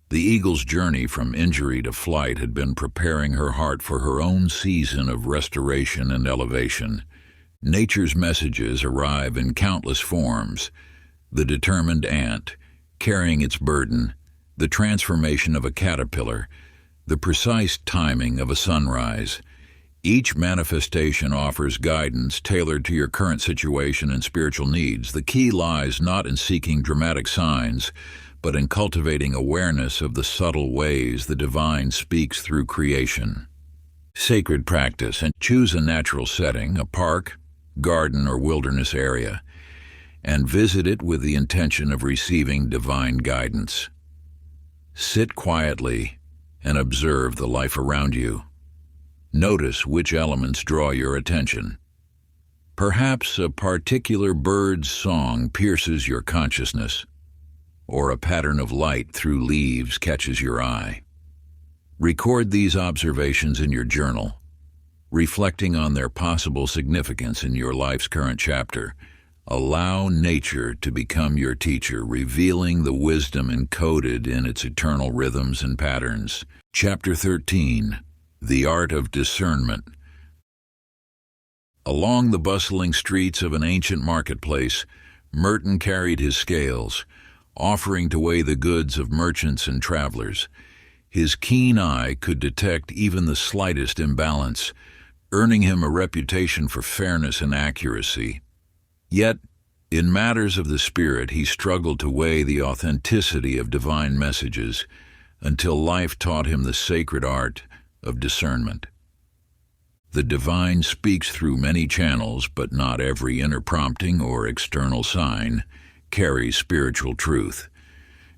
A: The eagle's journey from injury to flight had been preparing her heart for her own season of restoration and elevation. Nature's messages arrive in countless forms: the determined ant, carrying its burden, the transformation of a caterpillar, the precise timing of a sunrise. Each manifestation offers guidance tailored to your current situation and spiritual needs. The key lies not in seeking dramatic signs, but in cultivating awareness of the subtle ways the divine speaks through creation. Sacred practice, and choose a natural setting, a park, garden, or wilderness area, and visit it with the intention of receiving divine guidance. Sit quietly and observe the life around you. Notice which elements draw your attention. Perhaps a particular bird's song pierces your consciousness, or a pattern of light through leaves catches your eye. Record these observations in your journal, reflecting on their possible significance in your life's current chapter. Allow nature to become your teacher, revealing the wisdom encoded in its eternal rhythms and patterns. Chapter 13. The Art of Discernment. Along the bustling streets of an ancient marketplace, Merton carried his scales, offering to weigh the goods of merchants and travelers. His keen eye could detect even the slightest imbalance, earning him a reputation for fairness and accuracy. Yet, in matters of the spirit, he struggled to weigh the authenticity of divine messages until life taught him the sacred art of discernment. The divine speaks through many channels, but not every inner prompting or external sign carries spiritual truth.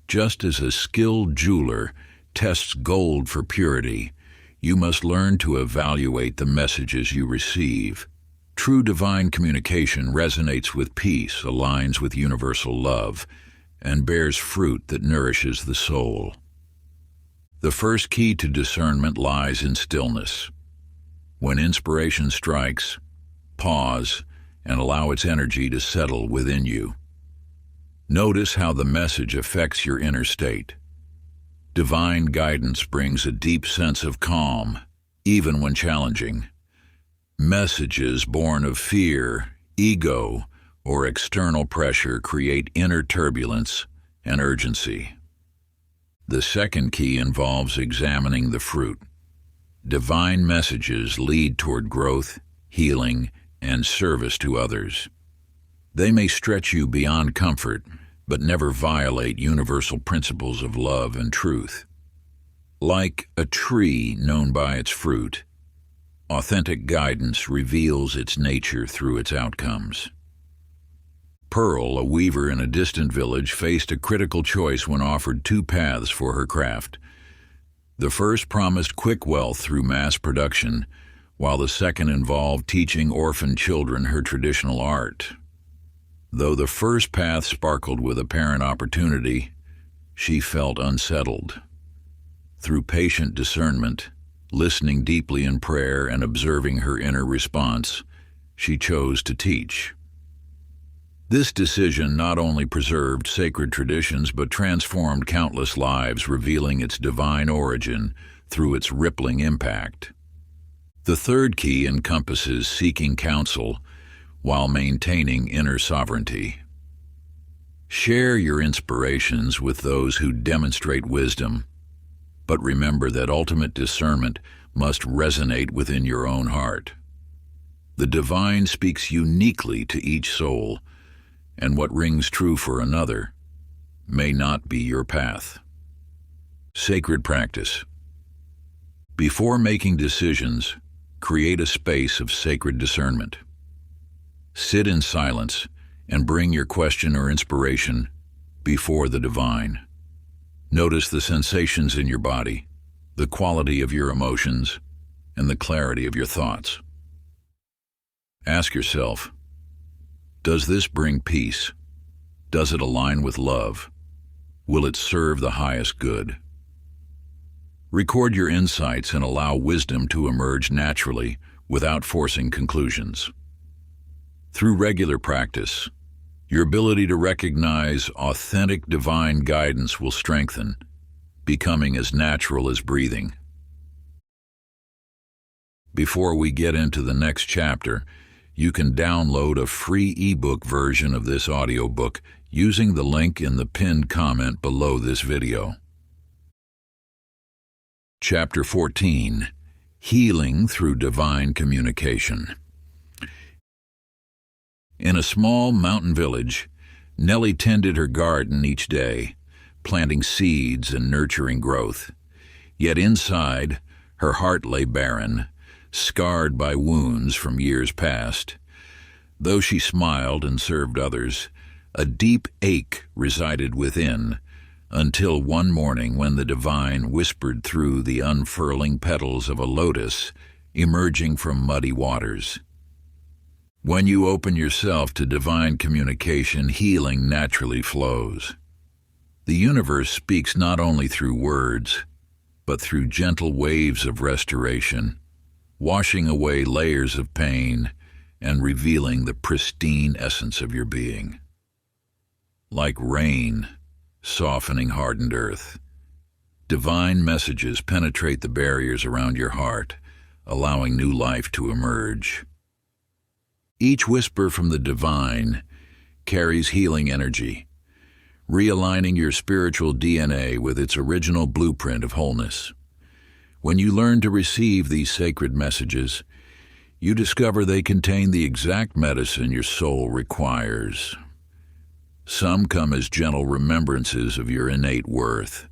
A: Just as a skilled jeweler tests gold for purity, you must learn to evaluate the messages you receive. True divine communication resonates with peace, aligns with universal love, and bears fruit that nourishes the soul. The first key to discernment lies in stillness. When inspiration strikes, pause and allow its energy to settle within you. Notice how the message affects your inner state. Divine guidance brings a deep sense of calm, even when challenging. Messages born of fear, ego, or external pressure create inner turbulence and urgency. The second key involves examining the fruit. Divine messages lead toward growth, healing, and service to others. They may stretch you beyond comfort, but never violate universal principles of love and truth. Like a tree known by its fruit, authentic guidance reveals its nature through its outcomes. Pearl, a weaver in a distant village, faced a critical choice when offered two paths for her craft. The first promised quick wealth through mass production, while the second involved teaching orphan children her traditional art. Though the first path sparkled with apparent opportunity, she felt unsettled. Through patient discernment, listening deeply in prayer and observing her inner response, she chose to teach. This decision not only preserved sacred traditions but transformed countless lives, revealing its divine origin through its rippling impact. The third key encompasses seeking counsel while maintaining inner sovereignty. Share your inspirations with those who demonstrate wisdom, but remember that ultimate discernment must resonate within your own heart. The divine speaks uniquely to each soul, and what rings true for another may not be your path. Sacred practice. Before making decisions, create a space of sacred discernment. Sit in silence and bring your question or inspiration before the divine. Notice the sensations in your body, the quality of your emotions, and the clarity of your thoughts. Ask yourself, does this bring peace? Does it align with love? Will it serve the highest good? Record your insights and allow wisdom to emerge naturally without forcing conclusions. Through regular practice, your ability to recognize authentic divine guidance will strengthen, becoming as natural as breathing. Before we get into the next chapter, you can download a free ebook version of this audiobook using the link in the pinned comment below this video. Chapter 14: Healing Through Divine Communication. In a small mountain village, Nellie tended her garden each day, planting seeds and nurturing growth. Yet inside, her heart lay barren, scarred by wounds from years past. Though she smiled and served others, a deep ache resided within, until one morning when the divine whispered through the unfurling petals of a lotus emerging from muddy waters. When you open yourself to divine communication, healing naturally flows. The universe speaks not only through words, but through gentle waves of restoration, washing away layers of pain and revealing the pristine essence of your being. Like rain, softening hardened earth, divine messages penetrate the barriers around your heart, allowing new life to emerge. Each whisper from the divine carries healing energy, realigning your spiritual DNA with its original blueprint of wholeness. When you learn to receive these sacred messages, you discover they contain the exact medicine your soul requires. Some come as gentle remembrances of your innate worth,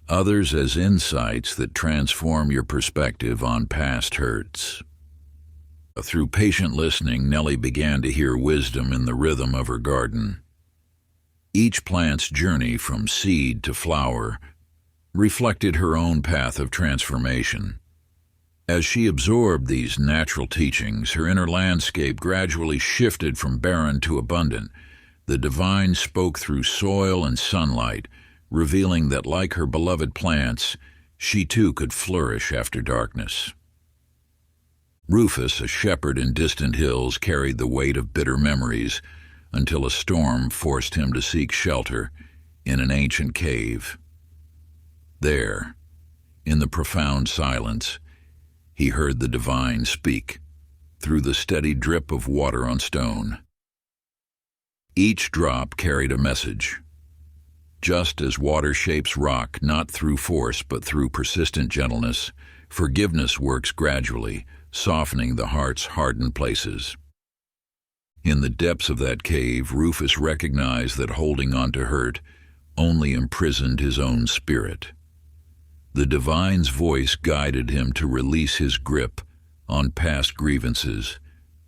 A: others as insights that transform your perspective on past hurts. Through patient listening, Nellie began to hear wisdom in the rhythm of her garden. Each plant's journey from seed to flower reflected her own path of transformation. As she absorbed these natural teachings, her inner landscape gradually shifted from barren to abundant. The divine spoke through soil and sunlight, revealing that, like her beloved plants, she too could flourish after darkness. Rufus, a shepherd in distant hills, carried the weight of bitter memories until a storm forced him to seek shelter in an ancient cave. There, in the profound silence, he heard the divine speak through the steady drip of water on stone. Each drop carried a message. Just as water shapes rock, not through force but through persistent gentleness, forgiveness works gradually, softening the heart's hardened places. In the depths of that cave, Rufus recognized that holding on to hurt only imprisoned his own spirit. The divine's voice guided him to release his grip on past grievances,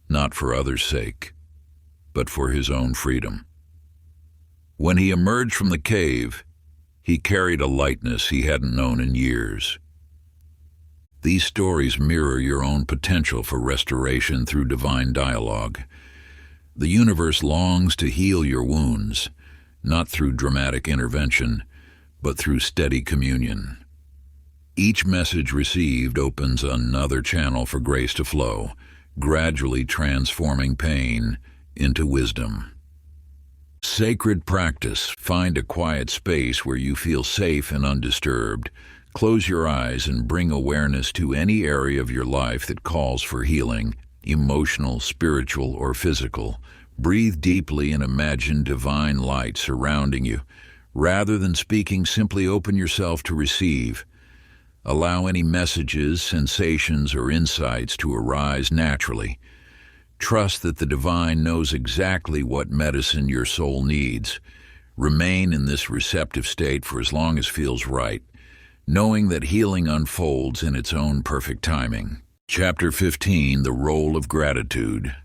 A: not for others' sake, but for his own freedom. When he emerged from the cave, he carried a lightness he hadn't known in years. These stories mirror your own potential for restoration through divine dialogue. The universe longs to heal your wounds, not through dramatic intervention, but through steady communion. Each message received opens another channel for grace to flow, gradually transforming pain into wisdom. Sacred practice. Find a quiet space where you feel safe and undisturbed. Close your eyes and bring awareness to any area of your life that calls for healing, emotional, spiritual, or physical. Breathe deeply and imagine divine light surrounding you. Rather than speaking, simply open yourself to receive. Allow any messages, sensations, or insights to arise naturally. Trust that the divine knows exactly what medicine your soul needs. Remain in this receptive state for as long as feels right, knowing that healing unfolds in its own perfect timing. Chapter 15, The Role of Gratitude.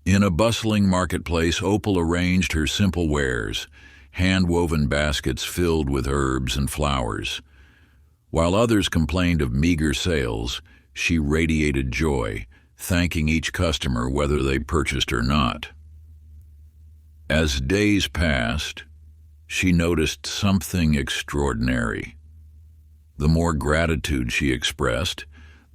A: In a bustling marketplace, Opal arranged her simple wares, hand-woven baskets filled with herbs and flowers. While others complained of meager sales, she radiated joy, thanking each customer whether they purchased or not. As days passed, she noticed something extraordinary. The more gratitude she expressed,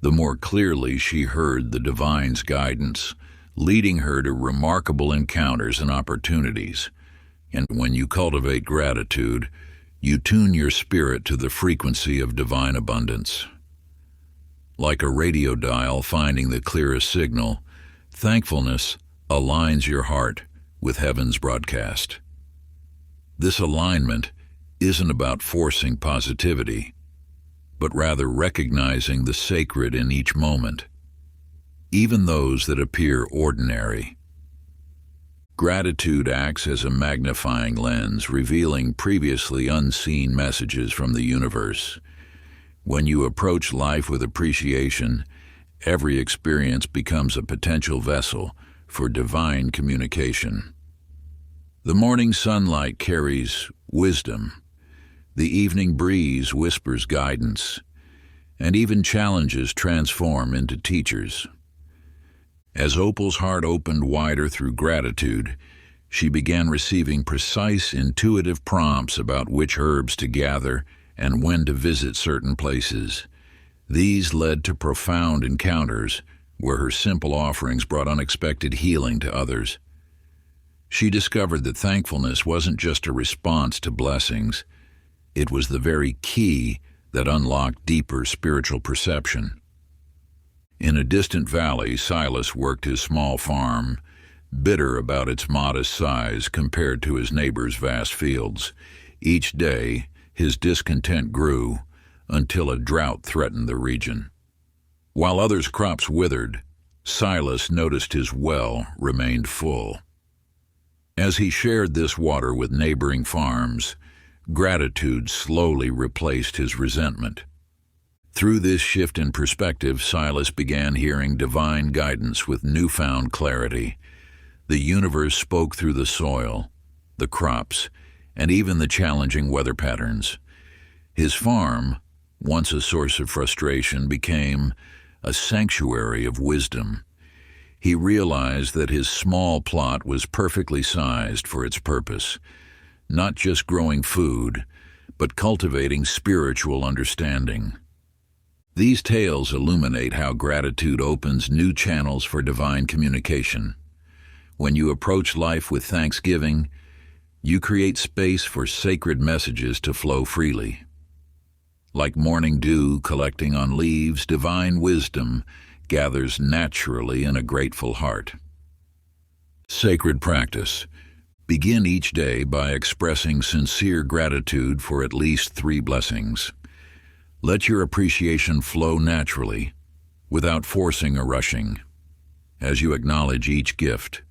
A: the more clearly she heard the divine's guidance, leading her to remarkable encounters and opportunities. And when you cultivate gratitude, you tune your spirit to the frequency of divine abundance. Like a radio dial finding the clearest signal, thankfulness aligns your heart with heaven's broadcast. This alignment isn't about forcing positivity, but rather recognizing the sacred in each moment, even those that appear ordinary. Gratitude acts as a magnifying lens, revealing previously unseen messages from the universe. When you approach life with appreciation, every experience becomes a potential vessel for divine communication. The morning sunlight carries wisdom, the evening breeze whispers guidance, and even challenges transform into teachers. As Opal's heart opened wider through gratitude, she began receiving precise, intuitive prompts about which herbs to gather and when to visit certain places. These led to profound encounters where her simple offerings brought unexpected healing to others. She discovered that thankfulness wasn't just a response to blessings, it was the very key that unlocked deeper spiritual perception. In a distant valley, Silas worked his small farm, bitter about its modest size compared to his neighbor's vast fields. Each day, his discontent grew until a drought threatened the region. While others' crops withered, Silas noticed his well remained full. As he shared this water with neighboring farms, gratitude slowly replaced his resentment. Through this shift in perspective, Silas began hearing divine guidance with newfound clarity. The universe spoke through the soil, the crops, and even the challenging weather patterns. His farm, once a source of frustration, became a sanctuary of wisdom. He realized that his small plot was perfectly sized for its purpose, not just growing food, but cultivating spiritual understanding. These tales illuminate how gratitude opens new channels for divine communication. When you approach life with thanksgiving, you create space for sacred messages to flow freely. Like morning dew collecting on leaves, divine wisdom gathers naturally in a grateful heart. Sacred practice. Begin each day by expressing sincere gratitude for at least 3 blessings. Let your appreciation flow naturally, without forcing or rushing. As you acknowledge each gift,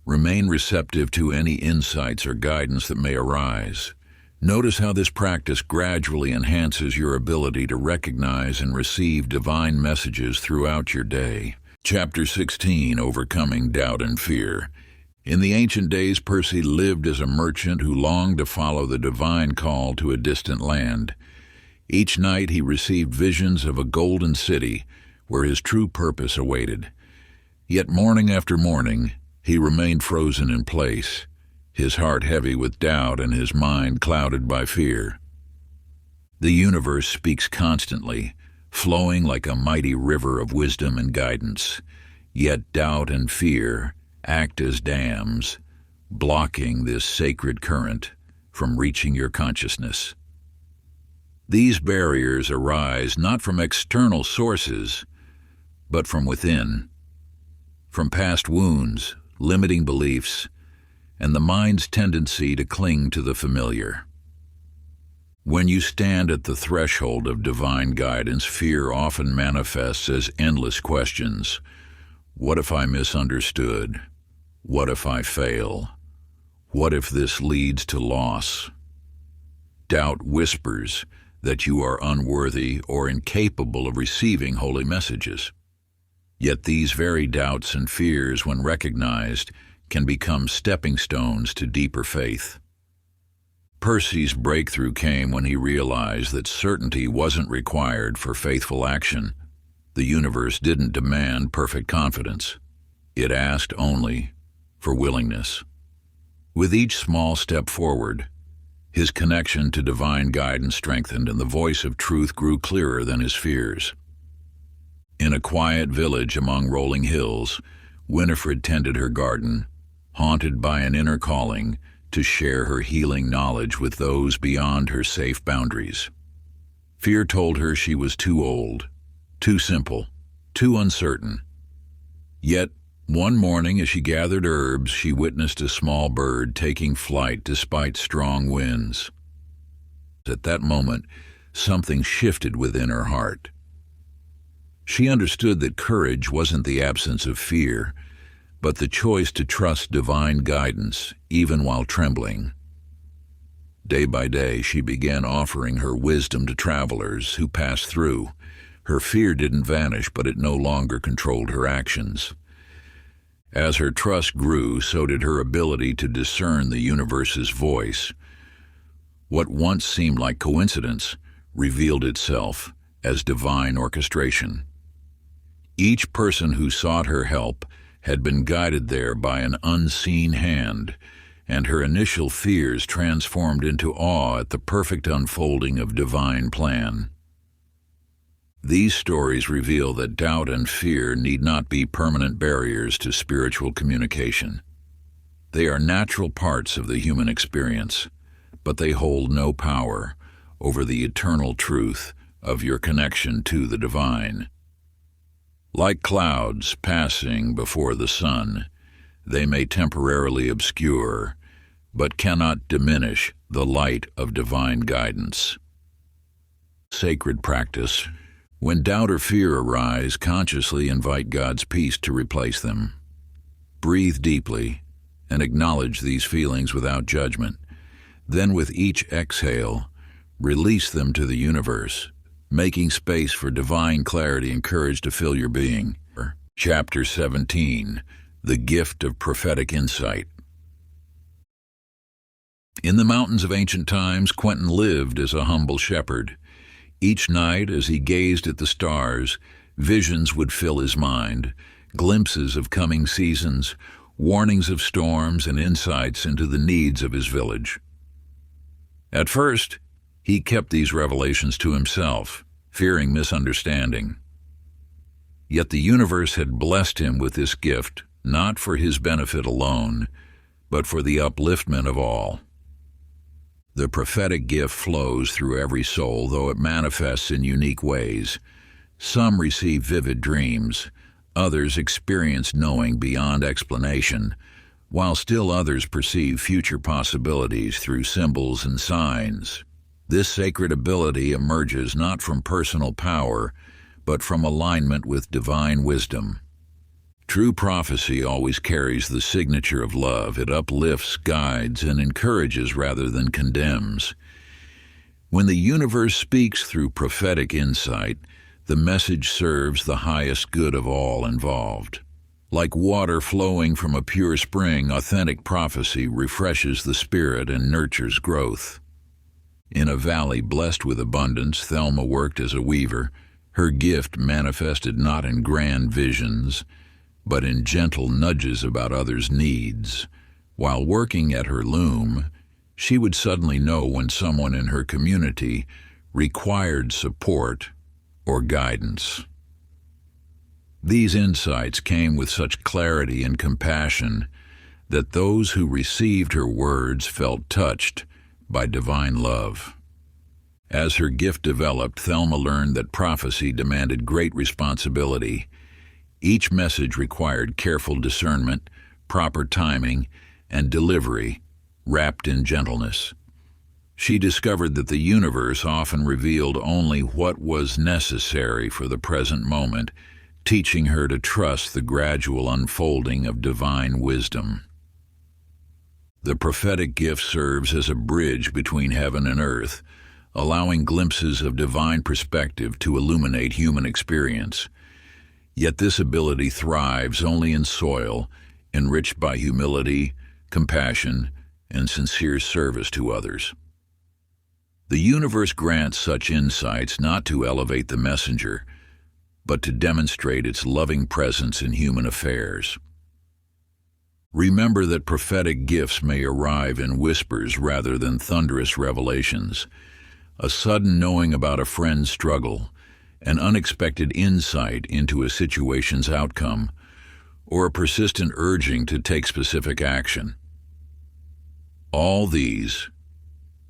A: remain receptive to any insights or guidance that may arise. Notice how this practice gradually enhances your ability to recognize and receive divine messages throughout your day. Chapter 16, Overcoming Doubt and Fear. In the ancient days, Percy lived as a merchant who longed to follow the divine call to a distant land. Each night he received visions of a golden city where his true purpose awaited. Yet morning after morning, he remained frozen in place, his heart heavy with doubt and his mind clouded by fear. The universe speaks constantly, flowing like a mighty river of wisdom and guidance. Yet doubt and fear act as dams, blocking this sacred current from reaching your consciousness. These barriers arise not from external sources, but from within, from past wounds, limiting beliefs, and the mind's tendency to cling to the familiar. When you stand at the threshold of divine guidance, fear often manifests as endless questions. What if I misunderstood? What if I fail? What if this leads to loss? Doubt whispers that you are unworthy or incapable of receiving holy messages. Yet these very doubts and fears, when recognized, can become stepping stones to deeper faith. Percy's breakthrough came when he realized that certainty wasn't required for faithful action. The universe didn't demand perfect confidence. It asked only for willingness. With each small step forward, his connection to divine guidance strengthened and the voice of truth grew clearer than his fears. In a quiet village among rolling hills, Winifred tended her garden, haunted by an inner calling to share her healing knowledge with those beyond her safe boundaries. Fear told her she was too old, too simple, too uncertain. Yet, one morning as she gathered herbs, she witnessed a small bird taking flight despite strong winds. At that moment, something shifted within her heart. She understood that courage wasn't the absence of fear, but the choice to trust divine guidance, even while trembling. Day by day, she began offering her wisdom to travelers who passed through. Her fear didn't vanish, but it no longer controlled her actions. As her trust grew, so did her ability to discern the universe's voice. What once seemed like coincidence revealed itself as divine orchestration. Each person who sought her help had been guided there by an unseen hand, and her initial fears transformed into awe at the perfect unfolding of divine plan. These stories reveal that doubt and fear need not be permanent barriers to spiritual communication. They are natural parts of the human experience, but they hold no power over the eternal truth of your connection to the divine. Like clouds passing before the sun, they may temporarily obscure, but cannot diminish the light of divine guidance. Sacred practice. When doubt or fear arise, consciously invite God's peace to replace them. Breathe deeply and acknowledge these feelings without judgment. Then with each exhale, release them to the universe, making space for divine clarity and courage to fill your being. Chapter 17, The Gift of Prophetic Insight. In the mountains of ancient times, Quentin lived as a humble shepherd. Each night, as he gazed at the stars, visions would fill his mind, glimpses of coming seasons, warnings of storms, and insights into the needs of his village. At first, he kept these revelations to himself, fearing misunderstanding. Yet the universe had blessed him with this gift, not for his benefit alone, but for the upliftment of all. The prophetic gift flows through every soul, though it manifests in unique ways. Some receive vivid dreams, others experience knowing beyond explanation, while still others perceive future possibilities through symbols and signs. This sacred ability emerges not from personal power, but from alignment with divine wisdom. True prophecy always carries the signature of love. It uplifts, guides, and encourages rather than condemns. When the universe speaks through prophetic insight, the message serves the highest good of all involved. Like water flowing from a pure spring, authentic prophecy refreshes the spirit and nurtures growth. In a valley blessed with abundance, Thelma worked as a weaver. Her gift manifested not in grand visions, but in gentle nudges about others' needs. While working at her loom, she would suddenly know when someone in her community required support or guidance. These insights came with such clarity and compassion that those who received her words felt touched by divine love. As her gift developed, Thelma learned that prophecy demanded great responsibility. Each message required careful discernment, proper timing, and delivery, wrapped in gentleness. She discovered that the universe often revealed only what was necessary for the present moment, teaching her to trust the gradual unfolding of divine wisdom. The prophetic gift serves as a bridge between heaven and earth, allowing glimpses of divine perspective to illuminate human experience. Yet this ability thrives only in soil enriched by humility, compassion, and sincere service to others. The universe grants such insights not to elevate the messenger, but to demonstrate its loving presence in human affairs. Remember that prophetic gifts may arrive in whispers rather than thunderous revelations. A sudden knowing about a friend's struggle, an unexpected insight into a situation's outcome, or a persistent urging to take specific action. All these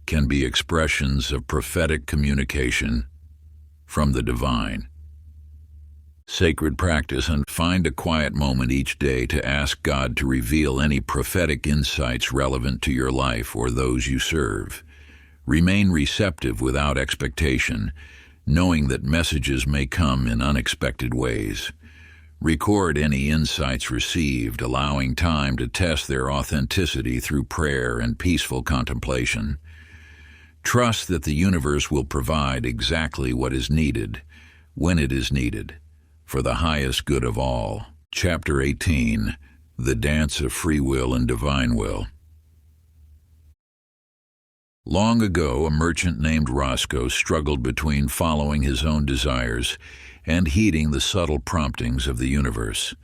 A: can be expressions of prophetic communication from the divine. Sacred practice and find a quiet moment each day to ask God to reveal any prophetic insights relevant to your life or those you serve. Remain receptive without expectation, knowing that messages may come in unexpected ways. Record any insights received, allowing time to test their authenticity through prayer and peaceful contemplation. Trust that the universe will provide exactly what is needed, when it is needed, for the highest good of all. Chapter 18, The Dance of Free Will and Divine Will. Long ago, a merchant named Roscoe struggled between following his own desires and heeding the subtle promptings of the universe.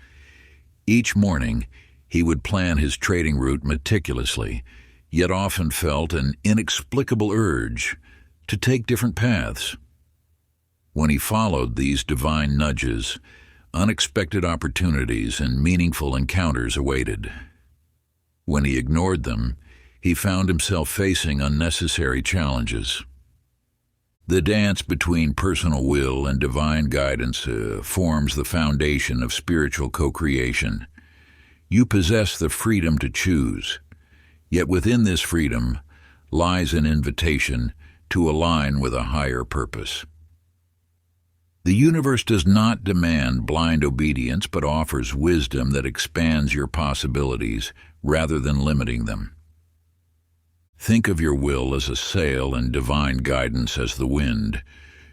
A: Each morning, he would plan his trading route meticulously, yet often felt an inexplicable urge to take different paths. When he followed these divine nudges, unexpected opportunities and meaningful encounters awaited. When he ignored them, he found himself facing unnecessary challenges. The dance between personal will and divine guidance forms the foundation of spiritual co-creation. You possess the freedom to choose, yet within this freedom lies an invitation to align with a higher purpose. The universe does not demand blind obedience, but offers wisdom that expands your possibilities rather than limiting them. Think of your will as a sail and divine guidance as the wind.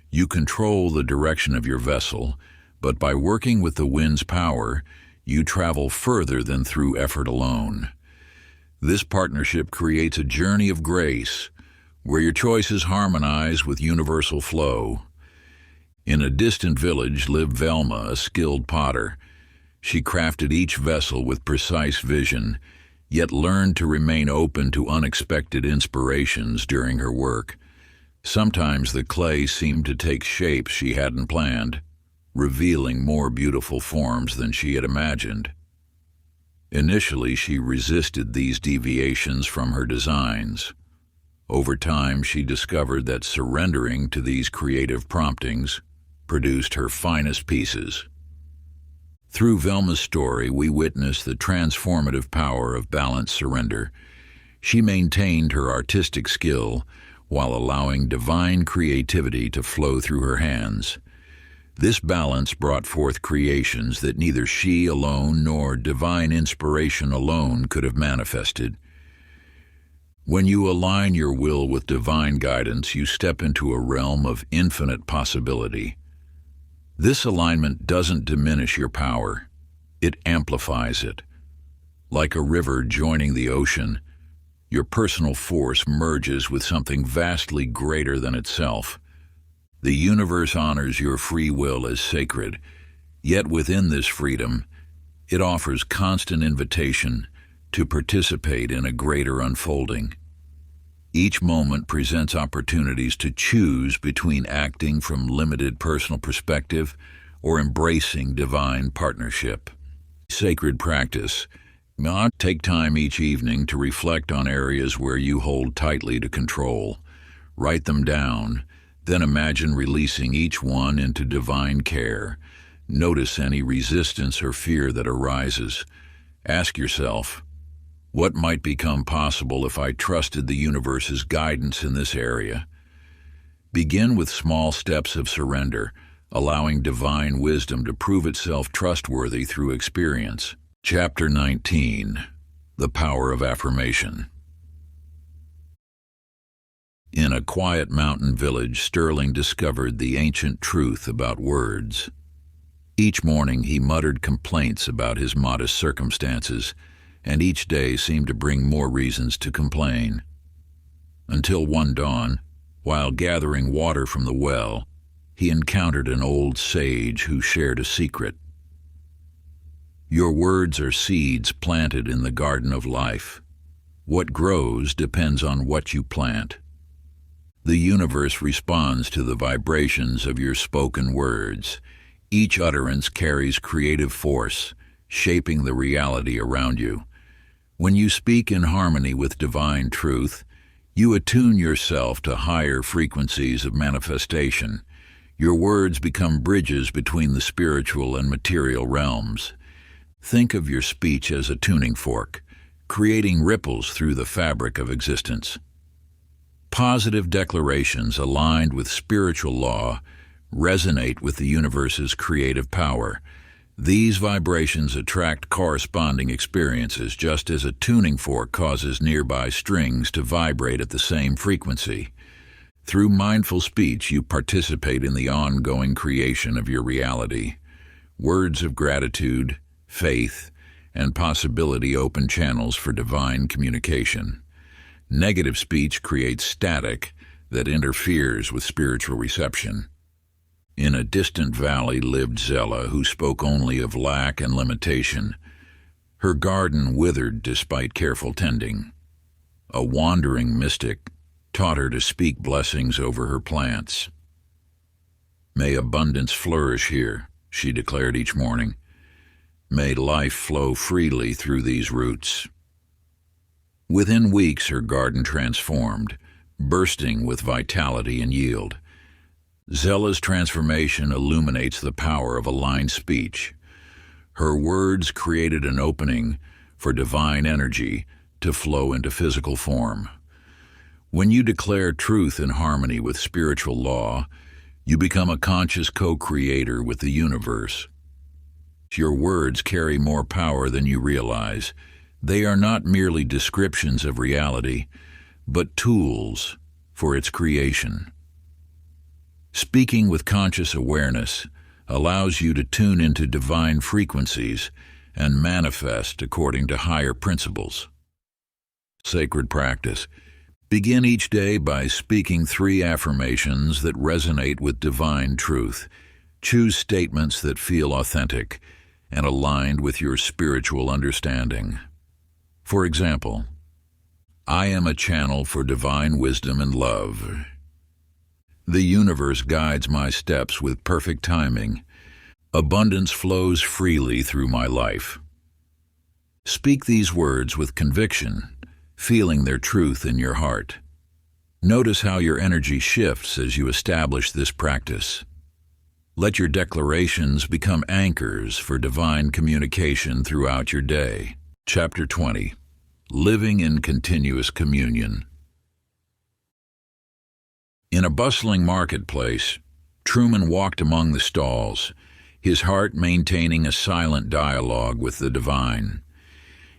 A: You control the direction of your vessel, but by working with the wind's power, you travel further than through effort alone. This partnership creates a journey of grace, where your choices harmonize with universal flow. In a distant village lived Velma, a skilled potter. She crafted each vessel with precise vision, yet learned to remain open to unexpected inspirations during her work. Sometimes the clay seemed to take shapes she hadn't planned, revealing more beautiful forms than she had imagined. Initially, she resisted these deviations from her designs. Over time, she discovered that surrendering to these creative promptings produced her finest pieces. Through Velma's story, we witness the transformative power of balanced surrender. She maintained her artistic skill while allowing divine creativity to flow through her hands. This balance brought forth creations that neither she alone nor divine inspiration alone could have manifested. When you align your will with divine guidance, you step into a realm of infinite possibility. This alignment doesn't diminish your power, it amplifies it. Like a river joining the ocean, your personal force merges with something vastly greater than itself. The universe honors your free will as sacred, yet within this freedom, it offers constant invitation to participate in a greater unfolding. Each moment presents opportunities to choose between acting from limited personal perspective or embracing divine partnership. Sacred practice Take time each evening to reflect on areas where you hold tightly to control. Write them down, then imagine releasing each one into divine care. Notice any resistance or fear that arises. Ask yourself, what might become possible if I trusted the universe's guidance in this area? Begin with small steps of surrender, allowing divine wisdom to prove itself trustworthy through experience. Chapter 19. The Power of Affirmation. In a quiet mountain village, Sterling discovered the ancient truth about words. Each morning he muttered complaints about his modest circumstances, and each day seemed to bring more reasons to complain. Until one dawn, while gathering water from the well, he encountered an old sage who shared a secret. Your words are seeds planted in the garden of life. What grows depends on what you plant. The universe responds to the vibrations of your spoken words. Each utterance carries creative force, shaping the reality around you. When you speak in harmony with divine truth, you attune yourself to higher frequencies of manifestation. Your words become bridges between the spiritual and material realms. Think of your speech as a tuning fork, creating ripples through the fabric of existence. Positive declarations aligned with spiritual law resonate with the universe's creative power. These vibrations attract corresponding experiences, just as a tuning fork causes nearby strings to vibrate at the same frequency. Through mindful speech, you participate in the ongoing creation of your reality. Words of gratitude, faith, and possibility open channels for divine communication. Negative speech creates static that interferes with spiritual reception. In a distant valley lived Zella, who spoke only of lack and limitation. Her garden withered despite careful tending. A wandering mystic taught her to speak blessings over her plants. May abundance flourish here, she declared each morning. May life flow freely through these roots. Within weeks, her garden transformed, bursting with vitality and yield. Zella's transformation illuminates the power of aligned speech. Her words created an opening for divine energy to flow into physical form. When you declare truth in harmony with spiritual law, you become a conscious co-creator with the universe. Your words carry more power than you realize. They are not merely descriptions of reality, but tools for its creation. Speaking with conscious awareness allows you to tune into divine frequencies and manifest according to higher principles. Sacred practice. Begin each day by speaking 3 affirmations that resonate with divine truth. Choose statements that feel authentic and aligned with your spiritual understanding. For example, I am a channel for divine wisdom and love. The universe guides my steps with perfect timing. Abundance flows freely through my life. Speak these words with conviction, feeling their truth in your heart. Notice how your energy shifts as you establish this practice. Let your declarations become anchors for divine communication throughout your day. Chapter 20. Living in Continuous Communion. In a bustling marketplace, Truman walked among the stalls, his heart maintaining a silent dialogue with the divine.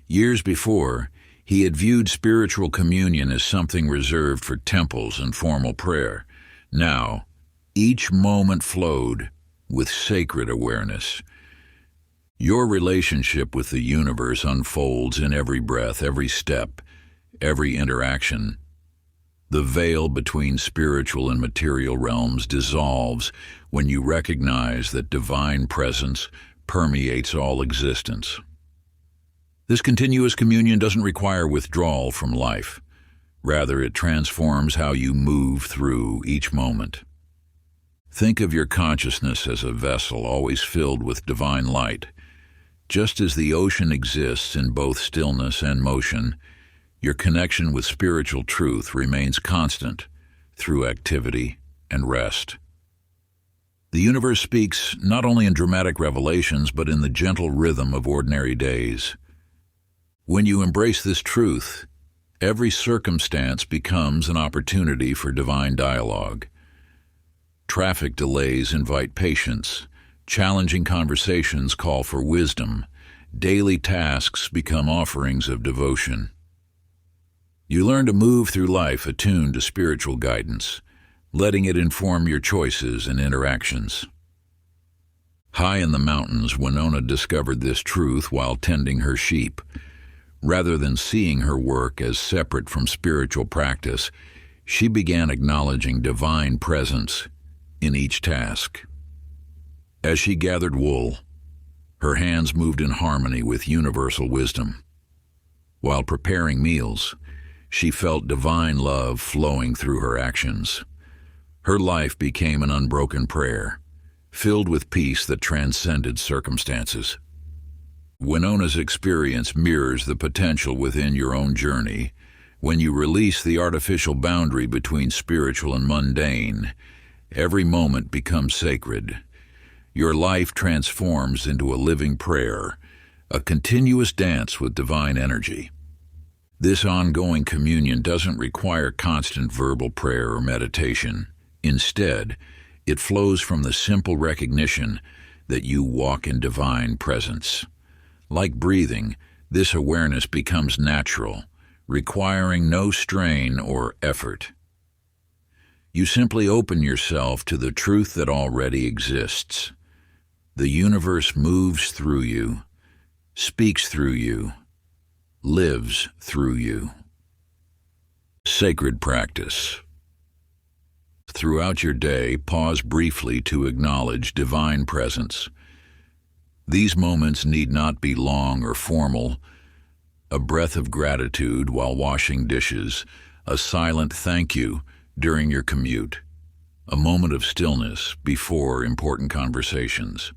A: Years before, he had viewed spiritual communion as something reserved for temples and formal prayer. Now, each moment flowed with sacred awareness. Your relationship with the universe unfolds in every breath, every step, every interaction. The veil between spiritual and material realms dissolves when you recognize that divine presence permeates all existence. This continuous communion doesn't require withdrawal from life. Rather, it transforms how you move through each moment. Think of your consciousness as a vessel always filled with divine light. Just as the ocean exists in both stillness and motion, your connection with spiritual truth remains constant through activity and rest. The universe speaks not only in dramatic revelations, but in the gentle rhythm of ordinary days. When you embrace this truth, every circumstance becomes an opportunity for divine dialogue. Traffic delays invite patience. Challenging conversations call for wisdom. Daily tasks become offerings of devotion. You learn to move through life attuned to spiritual guidance, letting it inform your choices and interactions. High in the mountains, Winona discovered this truth while tending her sheep. Rather than seeing her work as separate from spiritual practice, she began acknowledging divine presence in each task. As she gathered wool, her hands moved in harmony with universal wisdom. While preparing meals, she felt divine love flowing through her actions. Her life became an unbroken prayer, filled with peace that transcended circumstances. Winona's experience mirrors the potential within your own journey. When you release the artificial boundary between spiritual and mundane, every moment becomes sacred. Your life transforms into a living prayer, a continuous dance with divine energy. This ongoing communion doesn't require constant verbal prayer or meditation. Instead, it flows from the simple recognition that you walk in divine presence. Like breathing, this awareness becomes natural, requiring no strain or effort. You simply open yourself to the truth that already exists. The universe moves through you, speaks through you, lives through you. Sacred practice. Throughout your day, pause briefly to acknowledge divine presence. These moments need not be long or formal. A breath of gratitude while washing dishes, a silent thank you during your commute, a moment of stillness before important conversations.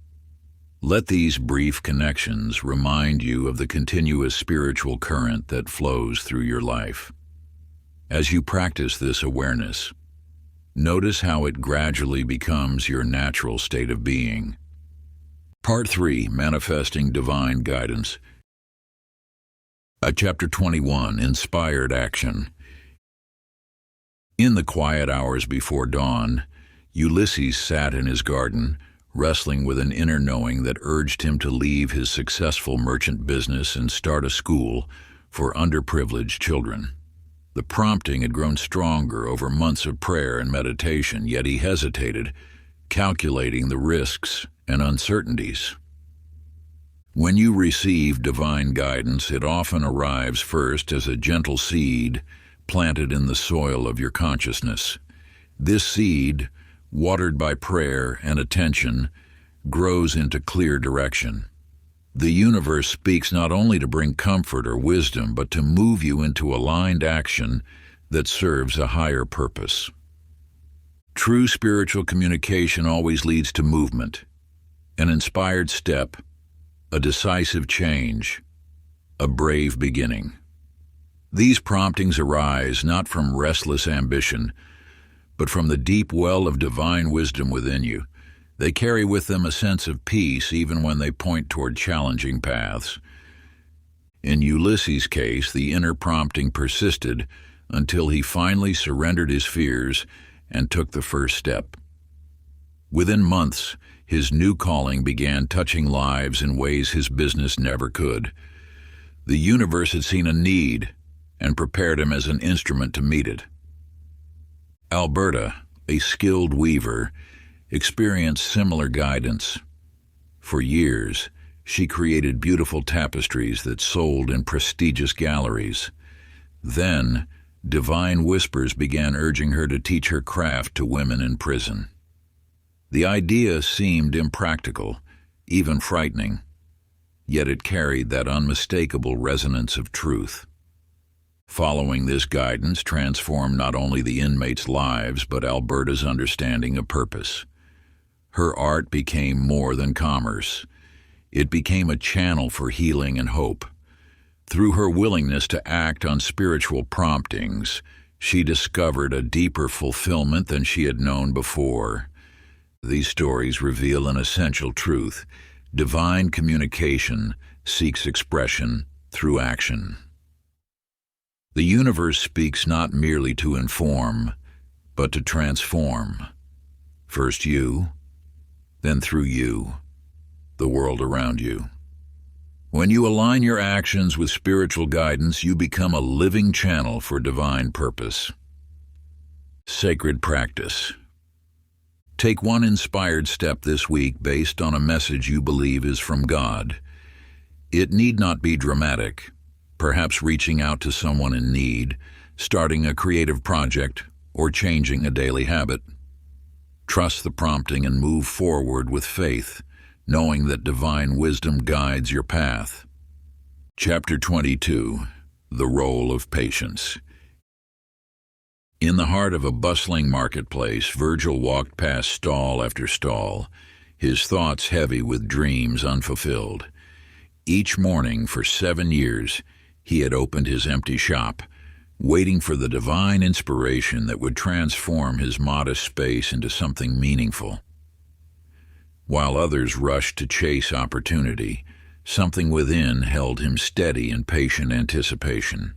A: Let these brief connections remind you of the continuous spiritual current that flows through your life. As you practice this awareness, notice how it gradually becomes your natural state of being. Part 3, Manifesting Divine Guidance. Chapter 21, Inspired Action. In the quiet hours before dawn, Ulysses sat in his garden, wrestling with an inner knowing that urged him to leave his successful merchant business and start a school for underprivileged children. The prompting had grown stronger over months of prayer and meditation, yet he hesitated, calculating the risks and uncertainties. When you receive divine guidance, it often arrives first as a gentle seed planted in the soil of your consciousness. This seed, watered by prayer and attention, grows into clear direction. The universe speaks not only to bring comfort or wisdom, but to move you into aligned action that serves a higher purpose. True spiritual communication always leads to movement, an inspired step, a decisive change, a brave beginning. These promptings arise not from restless ambition, but from the deep well of divine wisdom within you. They carry with them a sense of peace even when they point toward challenging paths. In Ulysses' case, the inner prompting persisted until he finally surrendered his fears and took the first step. Within months, his new calling began touching lives in ways his business never could. The universe had seen a need and prepared him as an instrument to meet it. Alberta, a skilled weaver, experienced similar guidance. For years, she created beautiful tapestries that sold in prestigious galleries. Then, divine whispers began urging her to teach her craft to women in prison. The idea seemed impractical, even frightening, yet it carried that unmistakable resonance of truth. Following this guidance transformed not only the inmates' lives, but Alberta's understanding of purpose. Her art became more than commerce. It became a channel for healing and hope. Through her willingness to act on spiritual promptings, she discovered a deeper fulfillment than she had known before. These stories reveal an essential truth. Divine communication seeks expression through action. The universe speaks not merely to inform, but to transform. First you, then through you, the world around you. When you align your actions with spiritual guidance, you become a living channel for divine purpose. Sacred practice. Take one inspired step this week based on a message you believe is from God. It need not be dramatic, perhaps reaching out to someone in need, starting a creative project, or changing a daily habit. Trust the prompting and move forward with faith, knowing that divine wisdom guides your path. Chapter 22. The Role of Patience. In the heart of a bustling marketplace, Virgil walked past stall after stall, his thoughts heavy with dreams unfulfilled. Each morning for 7 years, he had opened his empty shop, waiting for the divine inspiration that would transform his modest space into something meaningful. While others rushed to chase opportunity, something within held him steady in patient anticipation.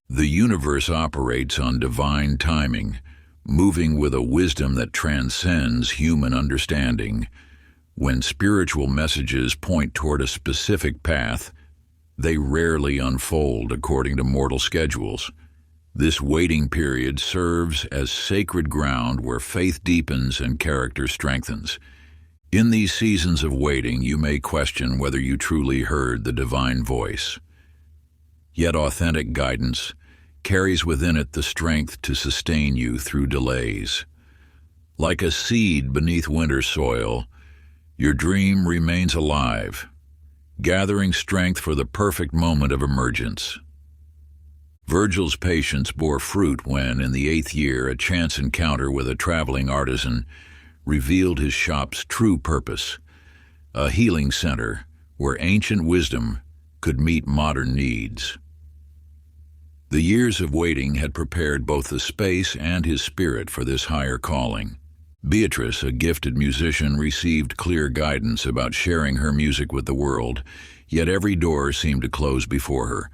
A: The universe operates on divine timing, moving with a wisdom that transcends human understanding. When spiritual messages point toward a specific path, they rarely unfold according to mortal schedules. This waiting period serves as sacred ground where faith deepens and character strengthens. In these seasons of waiting, you may question whether you truly heard the divine voice. Yet authentic guidance carries within it the strength to sustain you through delays. Like a seed beneath winter soil, your dream remains alive, gathering strength for the perfect moment of emergence. Virgil's patience bore fruit when, in the 8th year, a chance encounter with a traveling artisan revealed his shop's true purpose, a healing center where ancient wisdom could meet modern needs. The years of waiting had prepared both the space and his spirit for this higher calling. Beatrice, a gifted musician, received clear guidance about sharing her music with the world, yet every door seemed to close before her.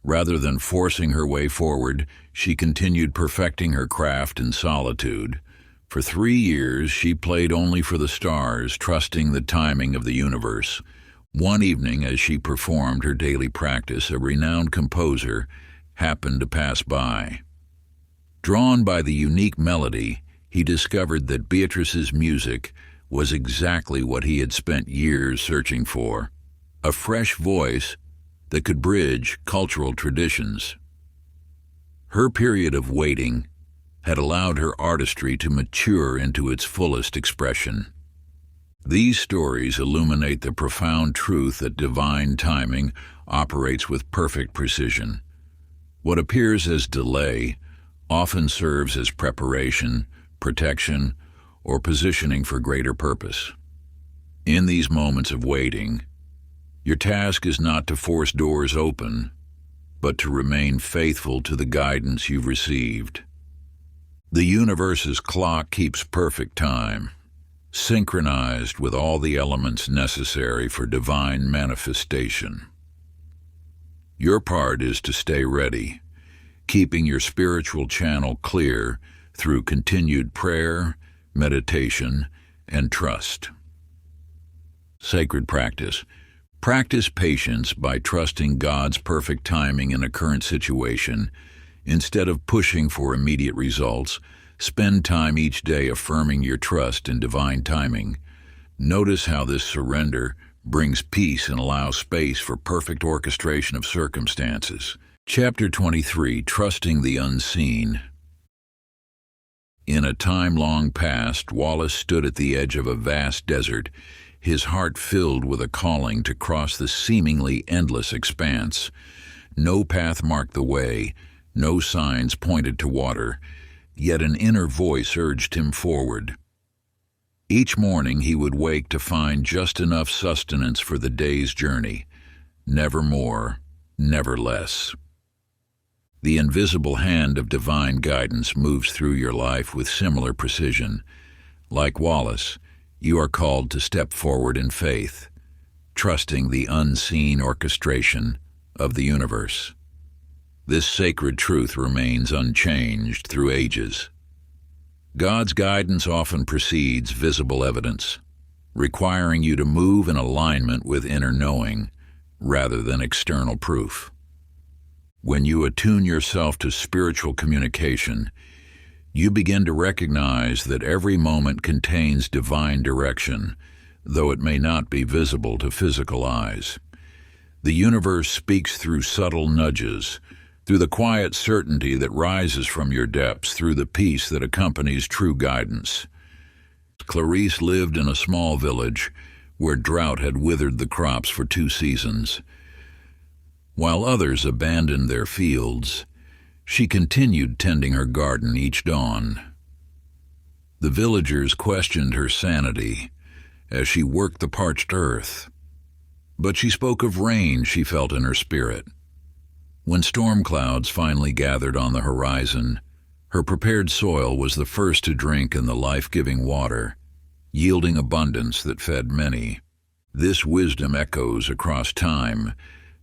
A: Rather than forcing her way forward, she continued perfecting her craft in solitude. For 3 years, she played only for the stars, trusting the timing of the universe. One evening, as she performed her daily practice, a renowned composer happened to pass by. Drawn by the unique melody, he discovered that Beatrice's music was exactly what he had spent years searching for: a fresh voice that could bridge cultural traditions. Her period of waiting had allowed her artistry to mature into its fullest expression. These stories illuminate the profound truth that divine timing operates with perfect precision. What appears as delay often serves as preparation, protection, or positioning for greater purpose. In these moments of waiting, your task is not to force doors open, but to remain faithful to the guidance you've received. The universe's clock keeps perfect time, synchronized with all the elements necessary for divine manifestation. Your part is to stay ready, keeping your spiritual channel clear through continued prayer, meditation, and trust. Sacred practice. Practice patience by trusting God's perfect timing in a current situation. Instead of pushing for immediate results, spend time each day affirming your trust in divine timing. Notice how this surrender brings peace and allows space for perfect orchestration of circumstances. Chapter 23. Trusting the Unseen. In a time long past, Wallace stood at the edge of a vast desert, his heart filled with a calling to cross the seemingly endless expanse. No path marked the way, no signs pointed to water, yet an inner voice urged him forward. Each morning he would wake to find just enough sustenance for the day's journey, never more, never less. The invisible hand of divine guidance moves through your life with similar precision. Like Wallace, you are called to step forward in faith, trusting the unseen orchestration of the universe. This sacred truth remains unchanged through ages. God's guidance often precedes visible evidence, requiring you to move in alignment with inner knowing rather than external proof. When you attune yourself to spiritual communication, you begin to recognize that every moment contains divine direction, though it may not be visible to physical eyes. The universe speaks through subtle nudges, through the quiet certainty that rises from your depths, through the peace that accompanies true guidance. Clarice lived in a small village where drought had withered the crops for 2 seasons. While others abandoned their fields, she continued tending her garden each dawn. The villagers questioned her sanity as she worked the parched earth, but she spoke of rain she felt in her spirit. When storm clouds finally gathered on the horizon, her prepared soil was the first to drink in the life-giving water, yielding abundance that fed many. This wisdom echoes across time.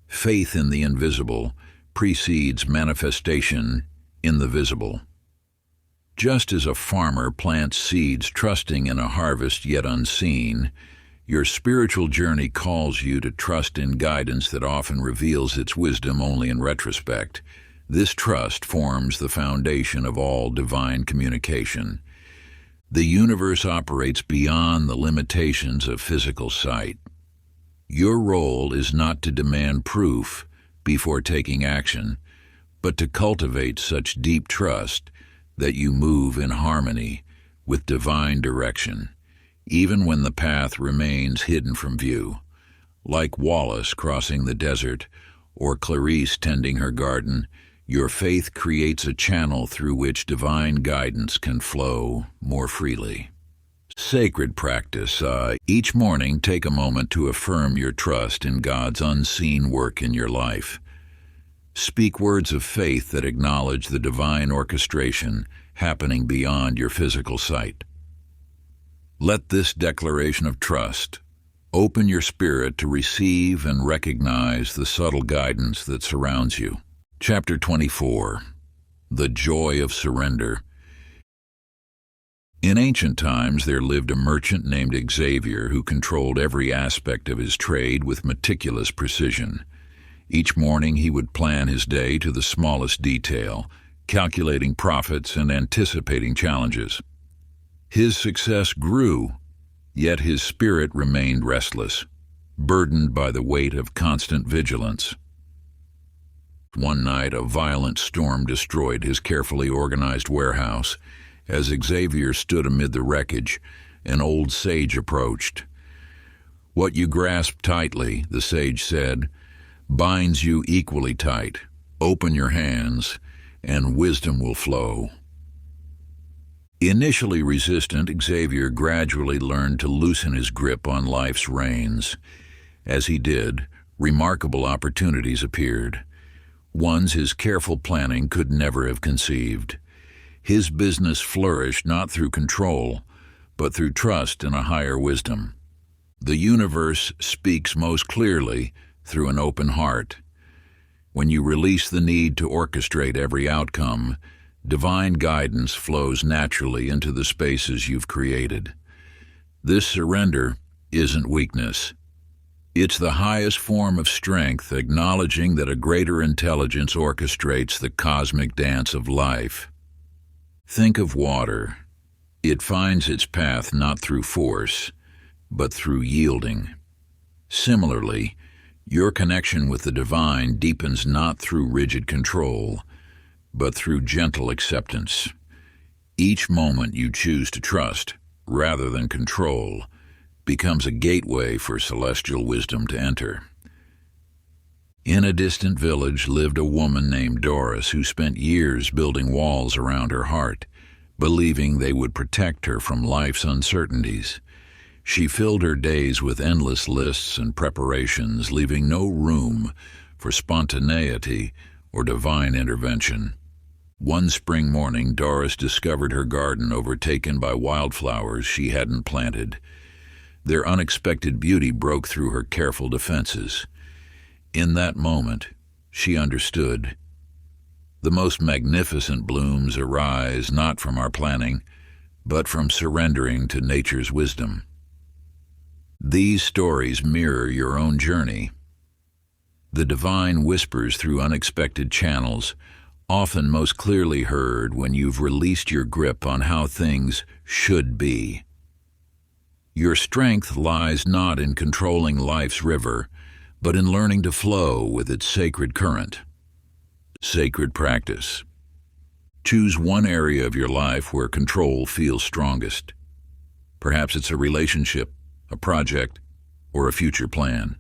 A: Faith in the invisible precedes manifestation in the visible. Just as a farmer plants seeds trusting in a harvest yet unseen, your spiritual journey calls you to trust in guidance that often reveals its wisdom only in retrospect. This trust forms the foundation of all divine communication. The universe operates beyond the limitations of physical sight. Your role is not to demand proof before taking action, but to cultivate such deep trust that you move in harmony with divine direction, even when the path remains hidden from view. Like Wallace crossing the desert or Clarice tending her garden, your faith creates a channel through which divine guidance can flow more freely. Sacred practice. Each morning, take a moment to affirm your trust in God's unseen work in your life. Speak words of faith that acknowledge the divine orchestration happening beyond your physical sight. Let this declaration of trust open your spirit to receive and recognize the subtle guidance that surrounds you. Chapter 24. The Joy of Surrender. In ancient times there lived a merchant named Xavier who controlled every aspect of his trade with meticulous precision. Each morning he would plan his day to the smallest detail, calculating profits and anticipating challenges. His success grew, yet his spirit remained restless, burdened by the weight of constant vigilance. One night, a violent storm destroyed his carefully organized warehouse. As Xavier stood amid the wreckage, an old sage approached. "What you grasp tightly," the sage said, "binds you equally tight. Open your hands, and wisdom will flow." Initially resistant, Xavier gradually learned to loosen his grip on life's reins. As he did, remarkable opportunities appeared, ones his careful planning could never have conceived. His business flourished not through control, but through trust in a higher wisdom. The universe speaks most clearly through an open heart. When you release the need to orchestrate every outcome, divine guidance flows naturally into the spaces you've created. This surrender isn't weakness. It's the highest form of strength, acknowledging that a greater intelligence orchestrates the cosmic dance of life. Think of water. It finds its path not through force, but through yielding. Similarly, your connection with the divine deepens not through rigid control, but through gentle acceptance. Each moment you choose to trust, rather than control, becomes a gateway for celestial wisdom to enter. In a distant village lived a woman named Doris who spent years building walls around her heart, believing they would protect her from life's uncertainties. She filled her days with endless lists and preparations, leaving no room for spontaneity or divine intervention. One spring morning, Doris discovered her garden overtaken by wildflowers she hadn't planted. Their unexpected beauty broke through her careful defenses. In that moment, she understood. The most magnificent blooms arise not from our planning, but from surrendering to nature's wisdom. These stories mirror your own journey. The divine whispers through unexpected channels, often most clearly heard when you've released your grip on how things should be. Your strength lies not in controlling life's river, but in learning to flow with its sacred current. Sacred practice. Choose one area of your life where control feels strongest. Perhaps it's a relationship, a project, or a future plan.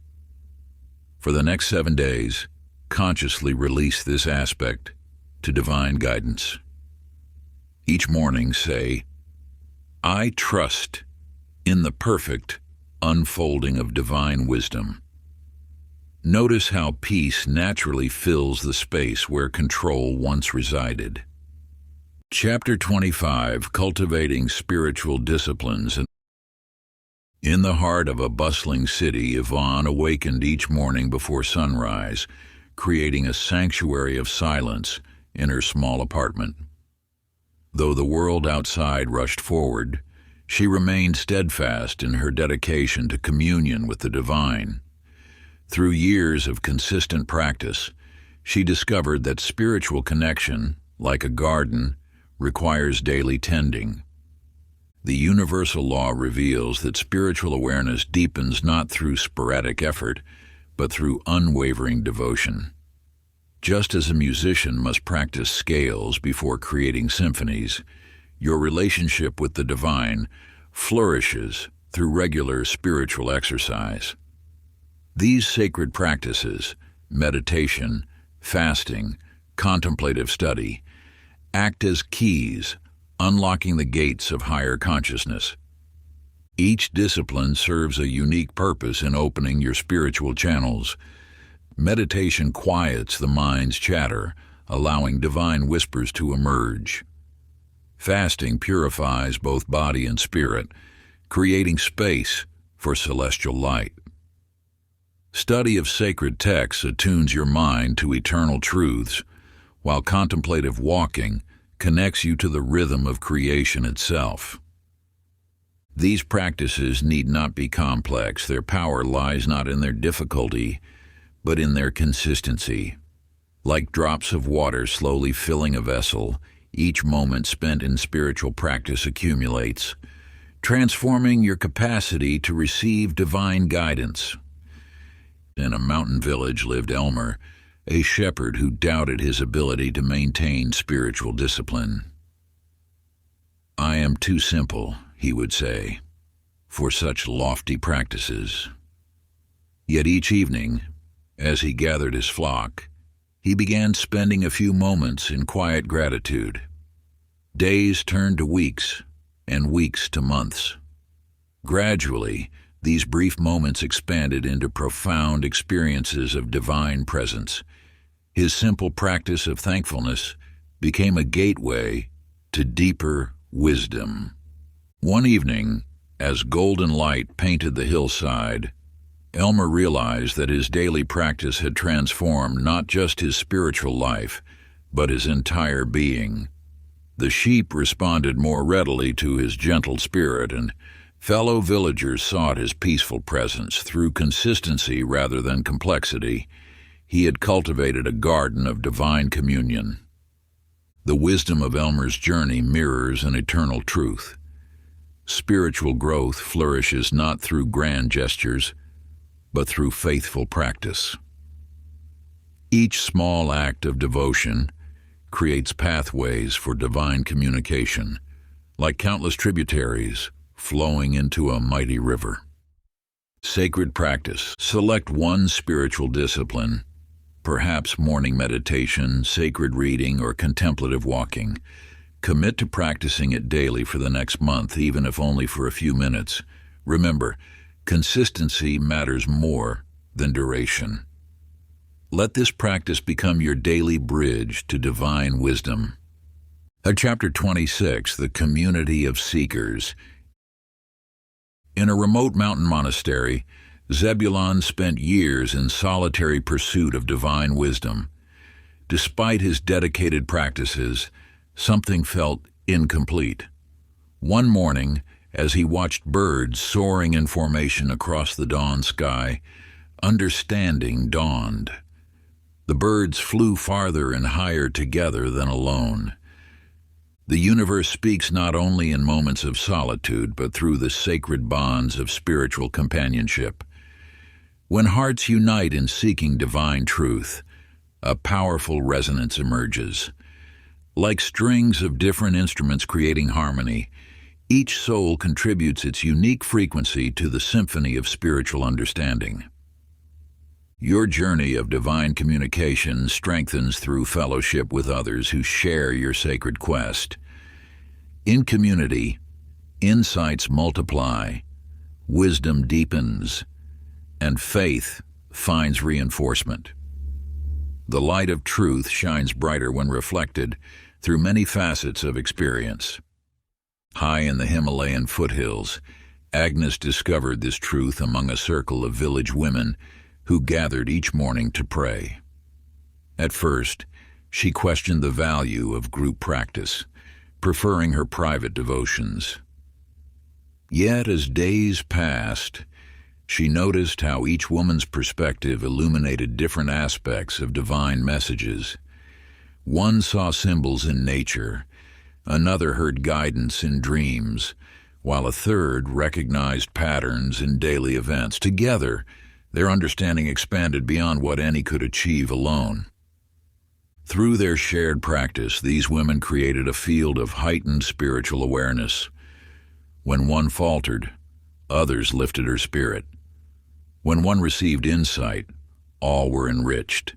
A: For the next 7 days, consciously release this aspect to divine guidance. Each morning say, I trust in the perfect unfolding of divine wisdom. Notice how peace naturally fills the space where control once resided. Chapter 25, Cultivating Spiritual Disciplines. In the heart of a bustling city, Yvonne awakened each morning before sunrise, creating a sanctuary of silence in her small apartment. Though the world outside rushed forward, she remained steadfast in her dedication to communion with the divine. Through years of consistent practice, she discovered that spiritual connection, like a garden, requires daily tending. The universal law reveals that spiritual awareness deepens not through sporadic effort, but through unwavering devotion. Just as a musician must practice scales before creating symphonies, your relationship with the divine flourishes through regular spiritual exercise. These sacred practices, meditation, fasting, contemplative study, act as keys, unlocking the gates of higher consciousness. Each discipline serves a unique purpose in opening your spiritual channels. Meditation quiets the mind's chatter, allowing divine whispers to emerge. Fasting purifies both body and spirit, creating space for celestial light. Study of sacred texts attunes your mind to eternal truths, while contemplative walking connects you to the rhythm of creation itself. These practices need not be complex. Their power lies not in their difficulty, but in their consistency. Like drops of water slowly filling a vessel, each moment spent in spiritual practice accumulates, transforming your capacity to receive divine guidance. In a mountain village lived Elmer, a shepherd who doubted his ability to maintain spiritual discipline. I am too simple, he would say, for such lofty practices. Yet each evening, as he gathered his flock, he began spending a few moments in quiet gratitude. Days turned to weeks, and weeks to months. Gradually, these brief moments expanded into profound experiences of divine presence. His simple practice of thankfulness became a gateway to deeper wisdom. One evening, as golden light painted the hillside, Elmer realized that his daily practice had transformed not just his spiritual life, but his entire being. The sheep responded more readily to his gentle spirit, and fellow villagers sought his peaceful presence. Through consistency rather than complexity, he had cultivated a garden of divine communion. The wisdom of Elmer's journey mirrors an eternal truth. Spiritual growth flourishes not through grand gestures, but through faithful practice. Each small act of devotion creates pathways for divine communication, like countless tributaries flowing into a mighty river. Sacred practice. Select one spiritual discipline, perhaps morning meditation, sacred reading, or contemplative walking. Commit to practicing it daily for the next month, even if only for a few minutes. Remember, consistency matters more than duration. Let this practice become your daily bridge to divine wisdom. Chapter 26, The Community of Seekers. In a remote mountain monastery, Zebulon spent years in solitary pursuit of divine wisdom. Despite his dedicated practices, something felt incomplete. One morning, as he watched birds soaring in formation across the dawn sky, understanding dawned. The birds flew farther and higher together than alone. The universe speaks not only in moments of solitude, but through the sacred bonds of spiritual companionship. When hearts unite in seeking divine truth, a powerful resonance emerges. Like strings of different instruments creating harmony, each soul contributes its unique frequency to the symphony of spiritual understanding. Your journey of divine communication strengthens through fellowship with others who share your sacred quest. In community, insights multiply, wisdom deepens, and faith finds reinforcement. The light of truth shines brighter when reflected through many facets of experience. High in the Himalayan foothills, Agnes discovered this truth among a circle of village women who gathered each morning to pray. At first, she questioned the value of group practice, preferring her private devotions. Yet, as days passed, she noticed how each woman's perspective illuminated different aspects of divine messages. One saw symbols in nature, another heard guidance in dreams, while a third recognized patterns in daily events. Together, their understanding expanded beyond what any could achieve alone. Through their shared practice, these women created a field of heightened spiritual awareness. When one faltered, others lifted her spirit. When one received insight, all were enriched.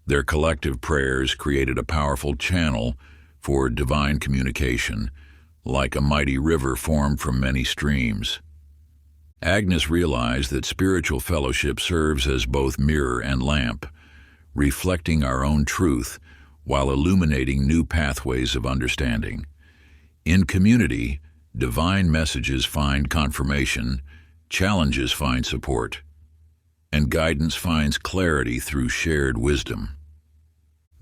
A: Their collective prayers created a powerful channel for divine communication, like a mighty river formed from many streams. Agnes realized that spiritual fellowship serves as both mirror and lamp, reflecting our own truth while illuminating new pathways of understanding. In community, divine messages find confirmation, challenges find support, and guidance finds clarity through shared wisdom.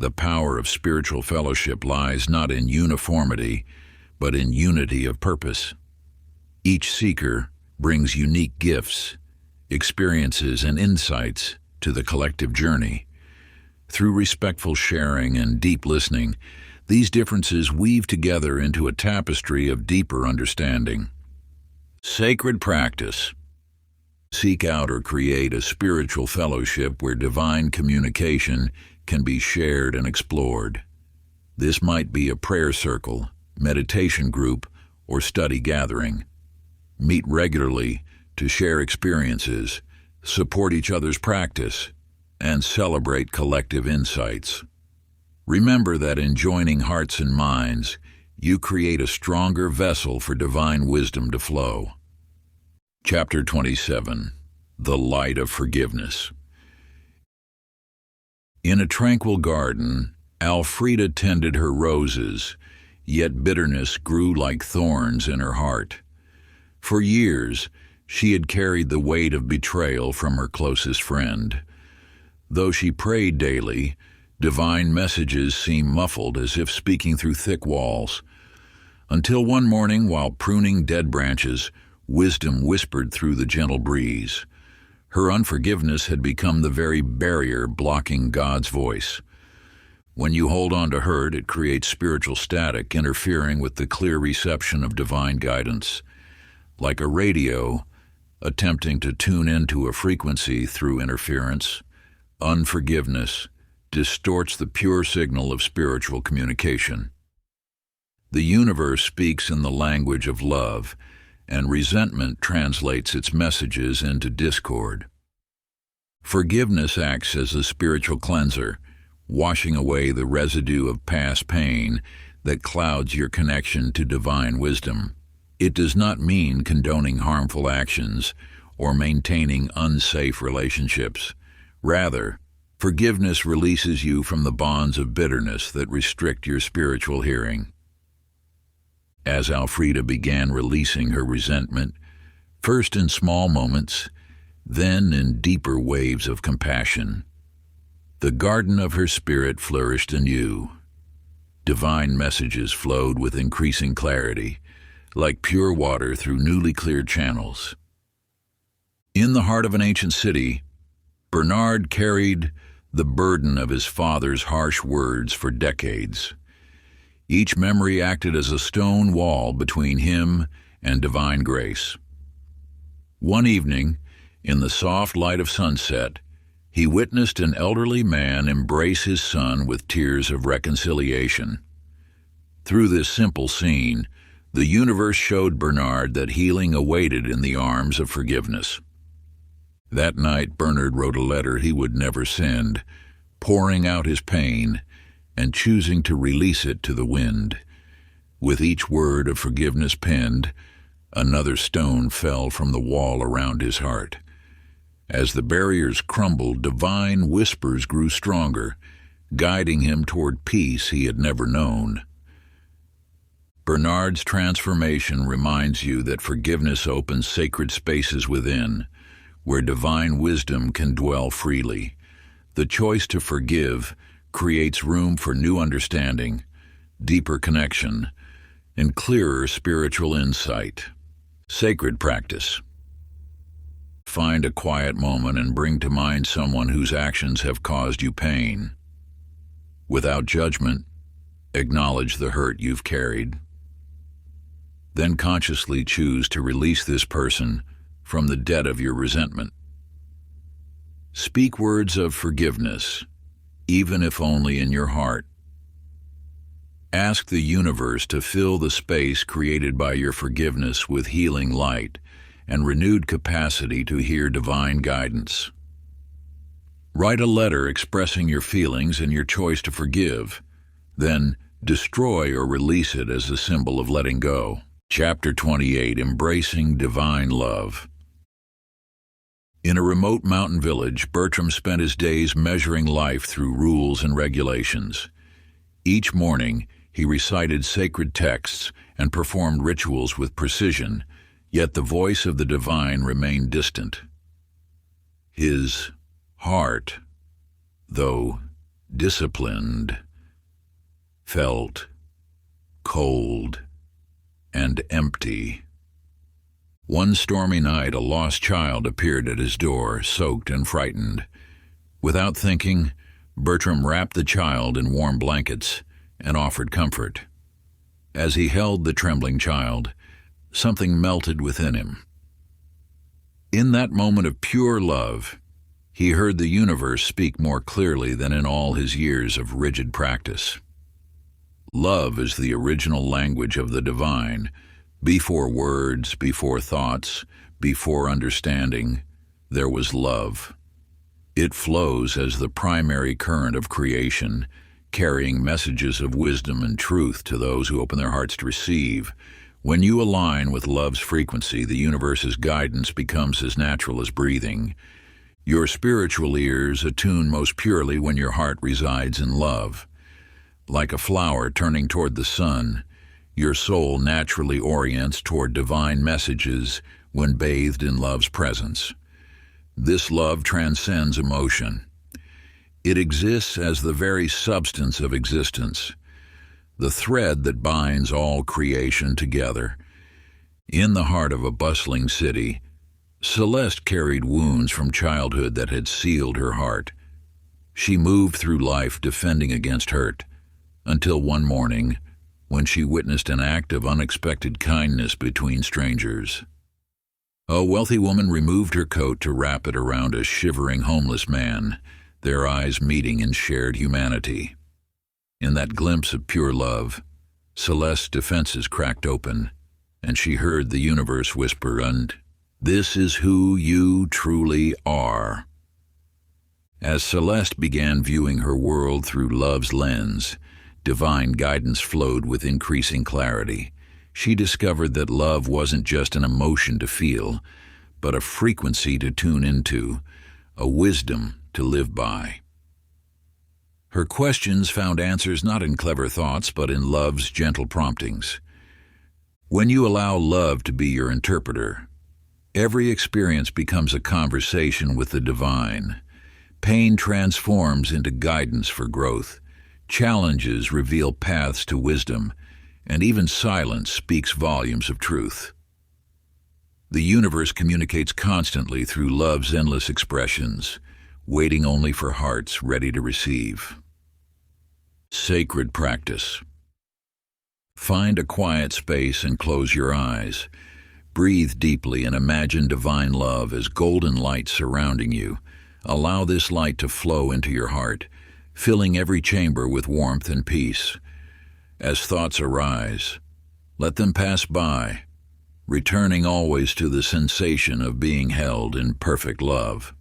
A: The power of spiritual fellowship lies not in uniformity, but in unity of purpose. Each seeker brings unique gifts, experiences, and insights to the collective journey. Through respectful sharing and deep listening, these differences weave together into a tapestry of deeper understanding. Sacred practice. Seek out or create a spiritual fellowship where divine communication can be shared and explored. This might be a prayer circle, meditation group, or study gathering. Meet regularly to share experiences, support each other's practice, and celebrate collective insights. Remember that in joining hearts and minds, you create a stronger vessel for divine wisdom to flow. Chapter 27, The Light of Forgiveness. In a tranquil garden, Elfrida tended her roses, yet bitterness grew like thorns in her heart. For years, she had carried the weight of betrayal from her closest friend. Though she prayed daily, divine messages seemed muffled as if speaking through thick walls. Until one morning, while pruning dead branches, wisdom whispered through the gentle breeze. Her unforgiveness had become the very barrier blocking God's voice. When you hold on to hurt, it creates spiritual static, interfering with the clear reception of divine guidance. Like a radio, attempting to tune into a frequency through interference, unforgiveness distorts the pure signal of spiritual communication. The universe speaks in the language of love, and resentment translates its messages into discord. Forgiveness acts as a spiritual cleanser, washing away the residue of past pain that clouds your connection to divine wisdom. It does not mean condoning harmful actions or maintaining unsafe relationships. Rather, forgiveness releases you from the bonds of bitterness that restrict your spiritual hearing. As Elfrida began releasing her resentment, first in small moments, then in deeper waves of compassion, the garden of her spirit flourished anew. Divine messages flowed with increasing clarity, like pure water through newly cleared channels. In the heart of an ancient city, Bernard carried the burden of his father's harsh words for decades. Each memory acted as a stone wall between him and divine grace. One evening, in the soft light of sunset, he witnessed an elderly man embrace his son with tears of reconciliation. Through this simple scene, the universe showed Bernard that healing awaited in the arms of forgiveness. That night, Bernard wrote a letter he would never send, pouring out his pain and choosing to release it to the wind. With each word of forgiveness penned, another stone fell from the wall around his heart. As the barriers crumbled, divine whispers grew stronger, guiding him toward peace he had never known. Bernard's transformation reminds you that forgiveness opens sacred spaces within, where divine wisdom can dwell freely. The choice to forgive creates room for new understanding, deeper connection, and clearer spiritual insight. Sacred practice. Find a quiet moment and bring to mind someone whose actions have caused you pain. Without judgment, acknowledge the hurt you've carried. Then consciously choose to release this person from the debt of your resentment. Speak words of forgiveness, even if only in your heart. Ask the universe to fill the space created by your forgiveness with healing light and renewed capacity to hear divine guidance. Write a letter expressing your feelings and your choice to forgive, then destroy or release it as a symbol of letting go. Chapter 28, Embracing Divine Love. In a remote mountain village, Bertram spent his days measuring life through rules and regulations. Each morning, he recited sacred texts and performed rituals with precision, yet the voice of the divine remained distant. His heart, though disciplined, felt cold and empty. One stormy night, a lost child appeared at his door, soaked and frightened. Without thinking, Bertram wrapped the child in warm blankets and offered comfort. As he held the trembling child, something melted within him. In that moment of pure love, he heard the universe speak more clearly than in all his years of rigid practice. Love is the original language of the divine. Before words, before thoughts, before understanding, there was love. It flows as the primary current of creation, carrying messages of wisdom and truth to those who open their hearts to receive. When you align with love's frequency, the universe's guidance becomes as natural as breathing. Your spiritual ears attune most purely when your heart resides in love. Like a flower turning toward the sun, your soul naturally orients toward divine messages when bathed in love's presence. This love transcends emotion. It exists as the very substance of existence, the thread that binds all creation together. In the heart of a bustling city, Celeste carried wounds from childhood that had sealed her heart. She moved through life defending against hurt, until one morning, when she witnessed an act of unexpected kindness between strangers. A wealthy woman removed her coat to wrap it around a shivering homeless man, their eyes meeting in shared humanity. In that glimpse of pure love, Celeste's defenses cracked open, and she heard the universe whisper, "And this is who you truly are." As Celeste began viewing her world through love's lens, divine guidance flowed with increasing clarity. She discovered that love wasn't just an emotion to feel, but a frequency to tune into, a wisdom to live by. Her questions found answers not in clever thoughts, but in love's gentle promptings. When you allow love to be your interpreter, every experience becomes a conversation with the divine. Pain transforms into guidance for growth. Challenges reveal paths to wisdom, and even silence speaks volumes of truth. The universe communicates constantly through love's endless expressions, waiting only for hearts ready to receive. Sacred practice. Find a quiet space and close your eyes. Breathe deeply and imagine divine love as golden light surrounding you. Allow this light to flow into your heart, filling every chamber with warmth and peace. As thoughts arise, let them pass by, returning always to the sensation of being held in perfect love.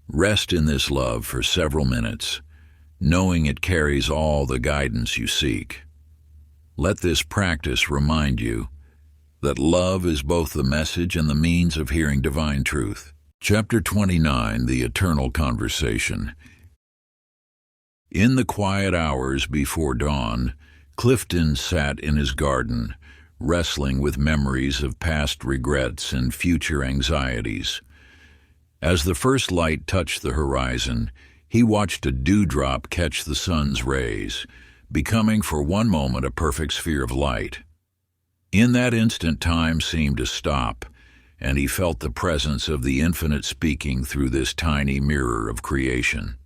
A: Rest in this love for several minutes, knowing it carries all the guidance you seek. Let this practice remind you that love is both the message and the means of hearing divine truth. Chapter 29, The Eternal Conversation. In the quiet hours before dawn, Clifton sat in his garden, wrestling with memories of past regrets and future anxieties. As the first light touched the horizon, he watched a dewdrop catch the sun's rays, becoming for one moment a perfect sphere of light. In that instant, time seemed to stop, and he felt the presence of the infinite speaking through this tiny mirror of creation.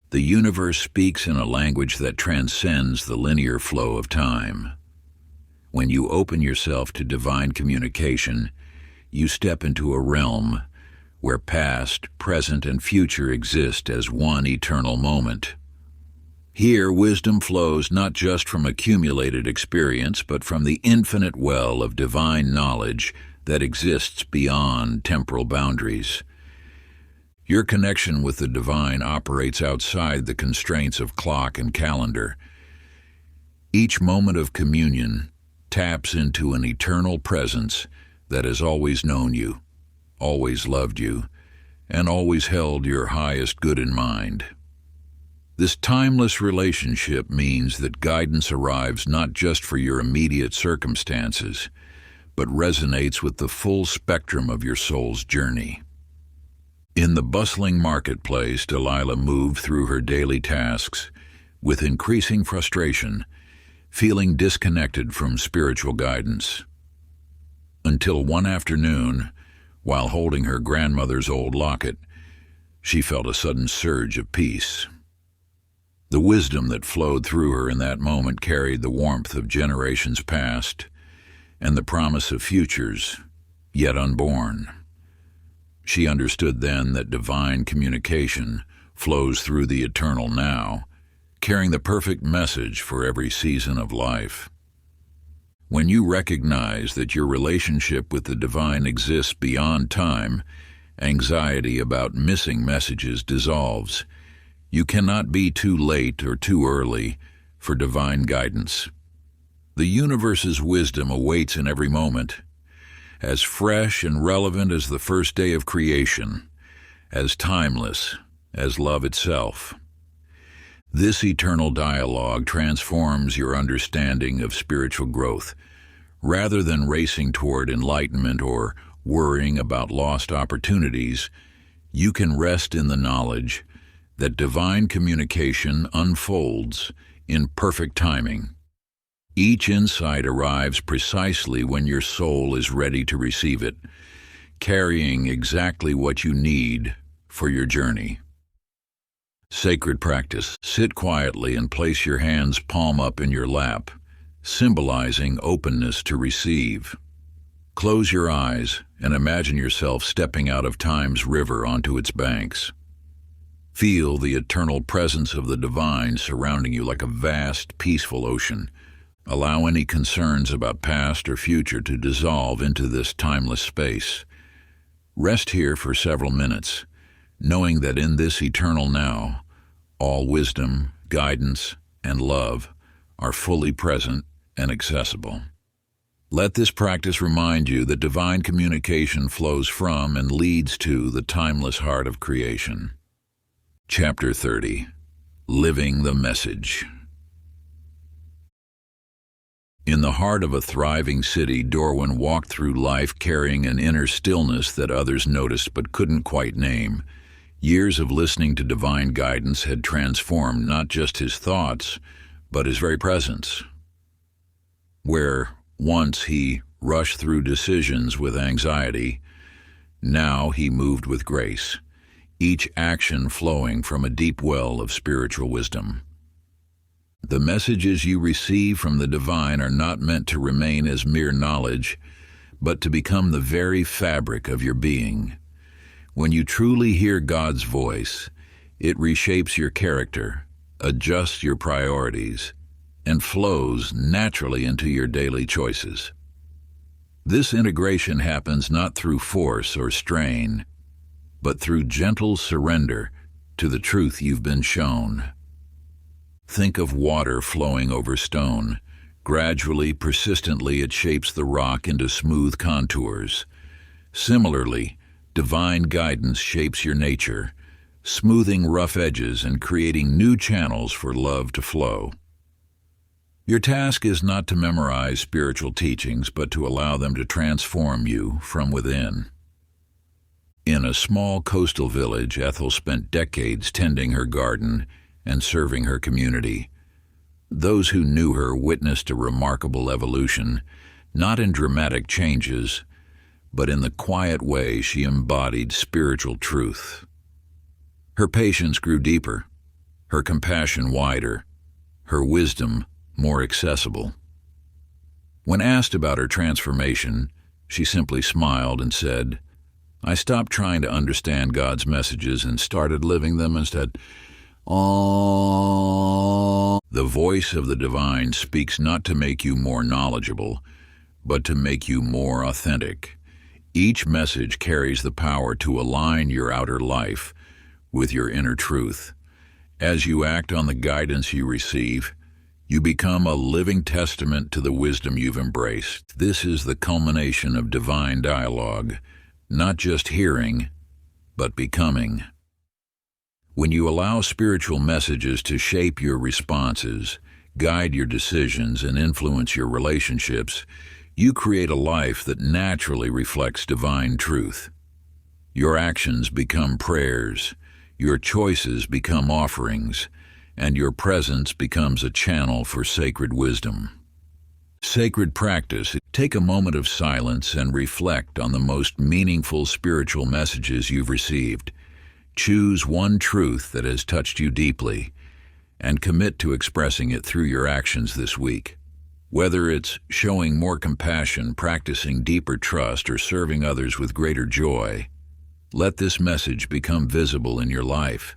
A: The universe speaks in a language that transcends the linear flow of time. When you open yourself to divine communication, you step into a realm where past, present, and future exist as one eternal moment. Here, wisdom flows not just from accumulated experience, but from the infinite well of divine knowledge that exists beyond temporal boundaries. Your connection with the divine operates outside the constraints of clock and calendar. Each moment of communion taps into an eternal presence that has always known you, always loved you, and always held your highest good in mind. This timeless relationship means that guidance arrives not just for your immediate circumstances, but resonates with the full spectrum of your soul's journey. In the bustling marketplace, Delilah moved through her daily tasks with increasing frustration, feeling disconnected from spiritual guidance. Until one afternoon, while holding her grandmother's old locket, she felt a sudden surge of peace. The wisdom that flowed through her in that moment carried the warmth of generations past and the promise of futures yet unborn. She understood then that divine communication flows through the eternal now, carrying the perfect message for every season of life. When you recognize that your relationship with the divine exists beyond time, anxiety about missing messages dissolves. You cannot be too late or too early for divine guidance. The universe's wisdom awaits in every moment, as fresh and relevant as the first day of creation, as timeless as love itself. This eternal dialogue transforms your understanding of spiritual growth. Rather than racing toward enlightenment or worrying about lost opportunities, you can rest in the knowledge that divine communication unfolds in perfect timing. Each insight arrives precisely when your soul is ready to receive it, carrying exactly what you need for your journey. Sacred practice. Sit quietly and place your hands palm up in your lap, symbolizing openness to receive. Close your eyes and imagine yourself stepping out of time's river onto its banks. Feel the eternal presence of the divine surrounding you like a vast, peaceful ocean. Allow any concerns about past or future to dissolve into this timeless space. Rest here for several minutes, knowing that in this eternal now, all wisdom guidance, and love are fully present and accessible. Let this practice remind you that divine communication flows from and leads to the timeless heart of creation. Chapter 30. Living the Message. In the heart of a thriving city, Dorwin walked through life carrying an inner stillness that others noticed but couldn't quite name. Years of listening to divine guidance had transformed not just his thoughts, but his very presence. Where once he rushed through decisions with anxiety, now he moved with grace, each action flowing from a deep well of spiritual wisdom. The messages you receive from the divine are not meant to remain as mere knowledge, but to become the very fabric of your being. When you truly hear God's voice, it reshapes your character, adjusts your priorities, and flows naturally into your daily choices. This integration happens not through force or strain, but through gentle surrender to the truth you've been shown. Think of water flowing over stone. Gradually, persistently, it shapes the rock into smooth contours. Similarly, divine guidance shapes your nature, smoothing rough edges and creating new channels for love to flow. Your task is not to memorize spiritual teachings, but to allow them to transform you from within. In a small coastal village, Ethel spent decades tending her garden and serving her community. Those who knew her witnessed a remarkable evolution, not in dramatic changes, but in the quiet way she embodied spiritual truth. Her patience grew deeper, her compassion wider, her wisdom more accessible. When asked about her transformation, she simply smiled and said, "I stopped trying to understand God's messages and started living them instead." The voice of the divine speaks not to make you more knowledgeable, but to make you more authentic. Each message carries the power to align your outer life with your inner truth. As you act on the guidance you receive, you become a living testament to the wisdom you've embraced. This is the culmination of divine dialogue, not just hearing, but becoming. When you allow spiritual messages to shape your responses, guide your decisions, and influence your relationships, you create a life that naturally reflects divine truth. Your actions become prayers, your choices become offerings, and your presence becomes a channel for sacred wisdom. Sacred practice. Take a moment of silence and reflect on the most meaningful spiritual messages you've received. Choose one truth that has touched you deeply and commit to expressing it through your actions this week. Whether it's showing more compassion, practicing deeper trust, or serving others with greater joy, let this message become visible in your life.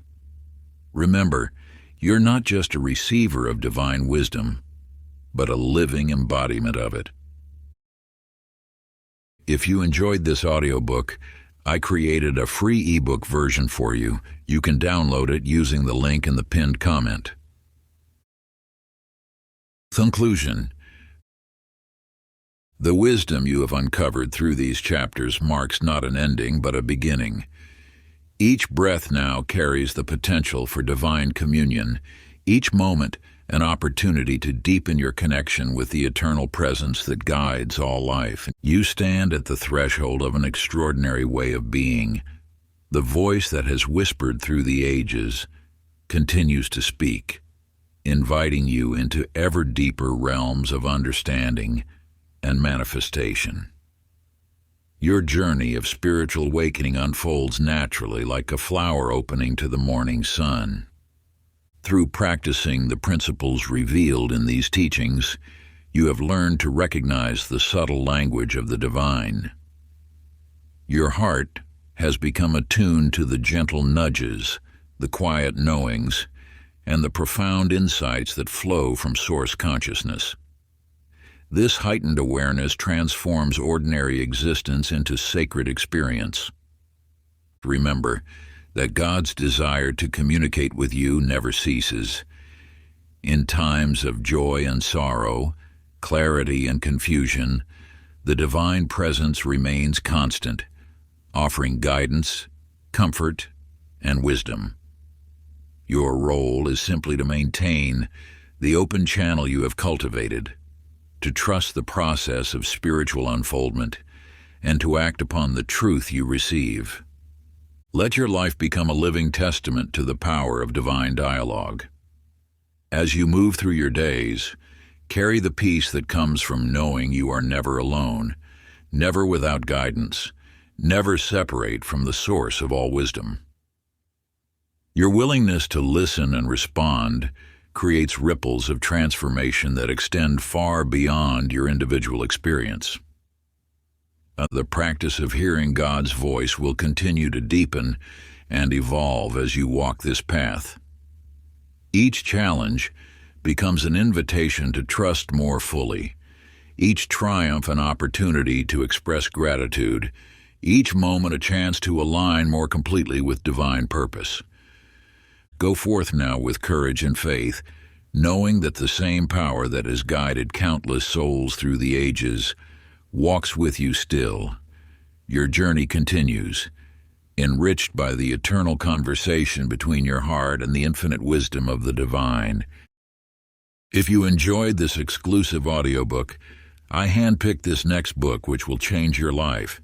A: Remember, you're not just a receiver of divine wisdom, but a living embodiment of it. If you enjoyed this audiobook, I created a free ebook version for you. You can download it using the link in the pinned comment. Conclusion. The wisdom you have uncovered through these chapters marks not an ending, but a beginning. Each breath now carries the potential for divine communion, each moment an opportunity to deepen your connection with the eternal presence that guides all life. You stand at the threshold of an extraordinary way of being. The voice that has whispered through the ages continues to speak, inviting you into ever deeper realms of understanding and manifestation. Your journey of spiritual awakening unfolds naturally like a flower opening to the morning sun. Through practicing the principles revealed in these teachings, you have learned to recognize the subtle language of the divine. Your heart has become attuned to the gentle nudges, the quiet knowings, and the profound insights that flow from source consciousness. This heightened awareness transforms ordinary existence into sacred experience. Remember that God's desire to communicate with you never ceases. In times of joy and sorrow, clarity and confusion, the divine presence remains constant, offering guidance, comfort, and wisdom. Your role is simply to maintain the open channel you have cultivated, to trust the process of spiritual unfoldment, and to act upon the truth you receive. Let your life become a living testament to the power of divine dialogue. As you move through your days, carry the peace that comes from knowing you are never alone, never without guidance, never separate from the source of all wisdom. Your willingness to listen and respond creates ripples of transformation that extend far beyond your individual experience. The practice of hearing God's voice will continue to deepen and evolve as you walk this path. Each challenge becomes an invitation to trust more fully, each triumph an opportunity to express gratitude, each moment a chance to align more completely with divine purpose. Go forth now with courage and faith, knowing that the same power that has guided countless souls through the ages walks with you still. Your journey continues, enriched by the eternal conversation between your heart and the infinite wisdom of the divine. If you enjoyed this exclusive audiobook, I handpicked this next book which will change your life.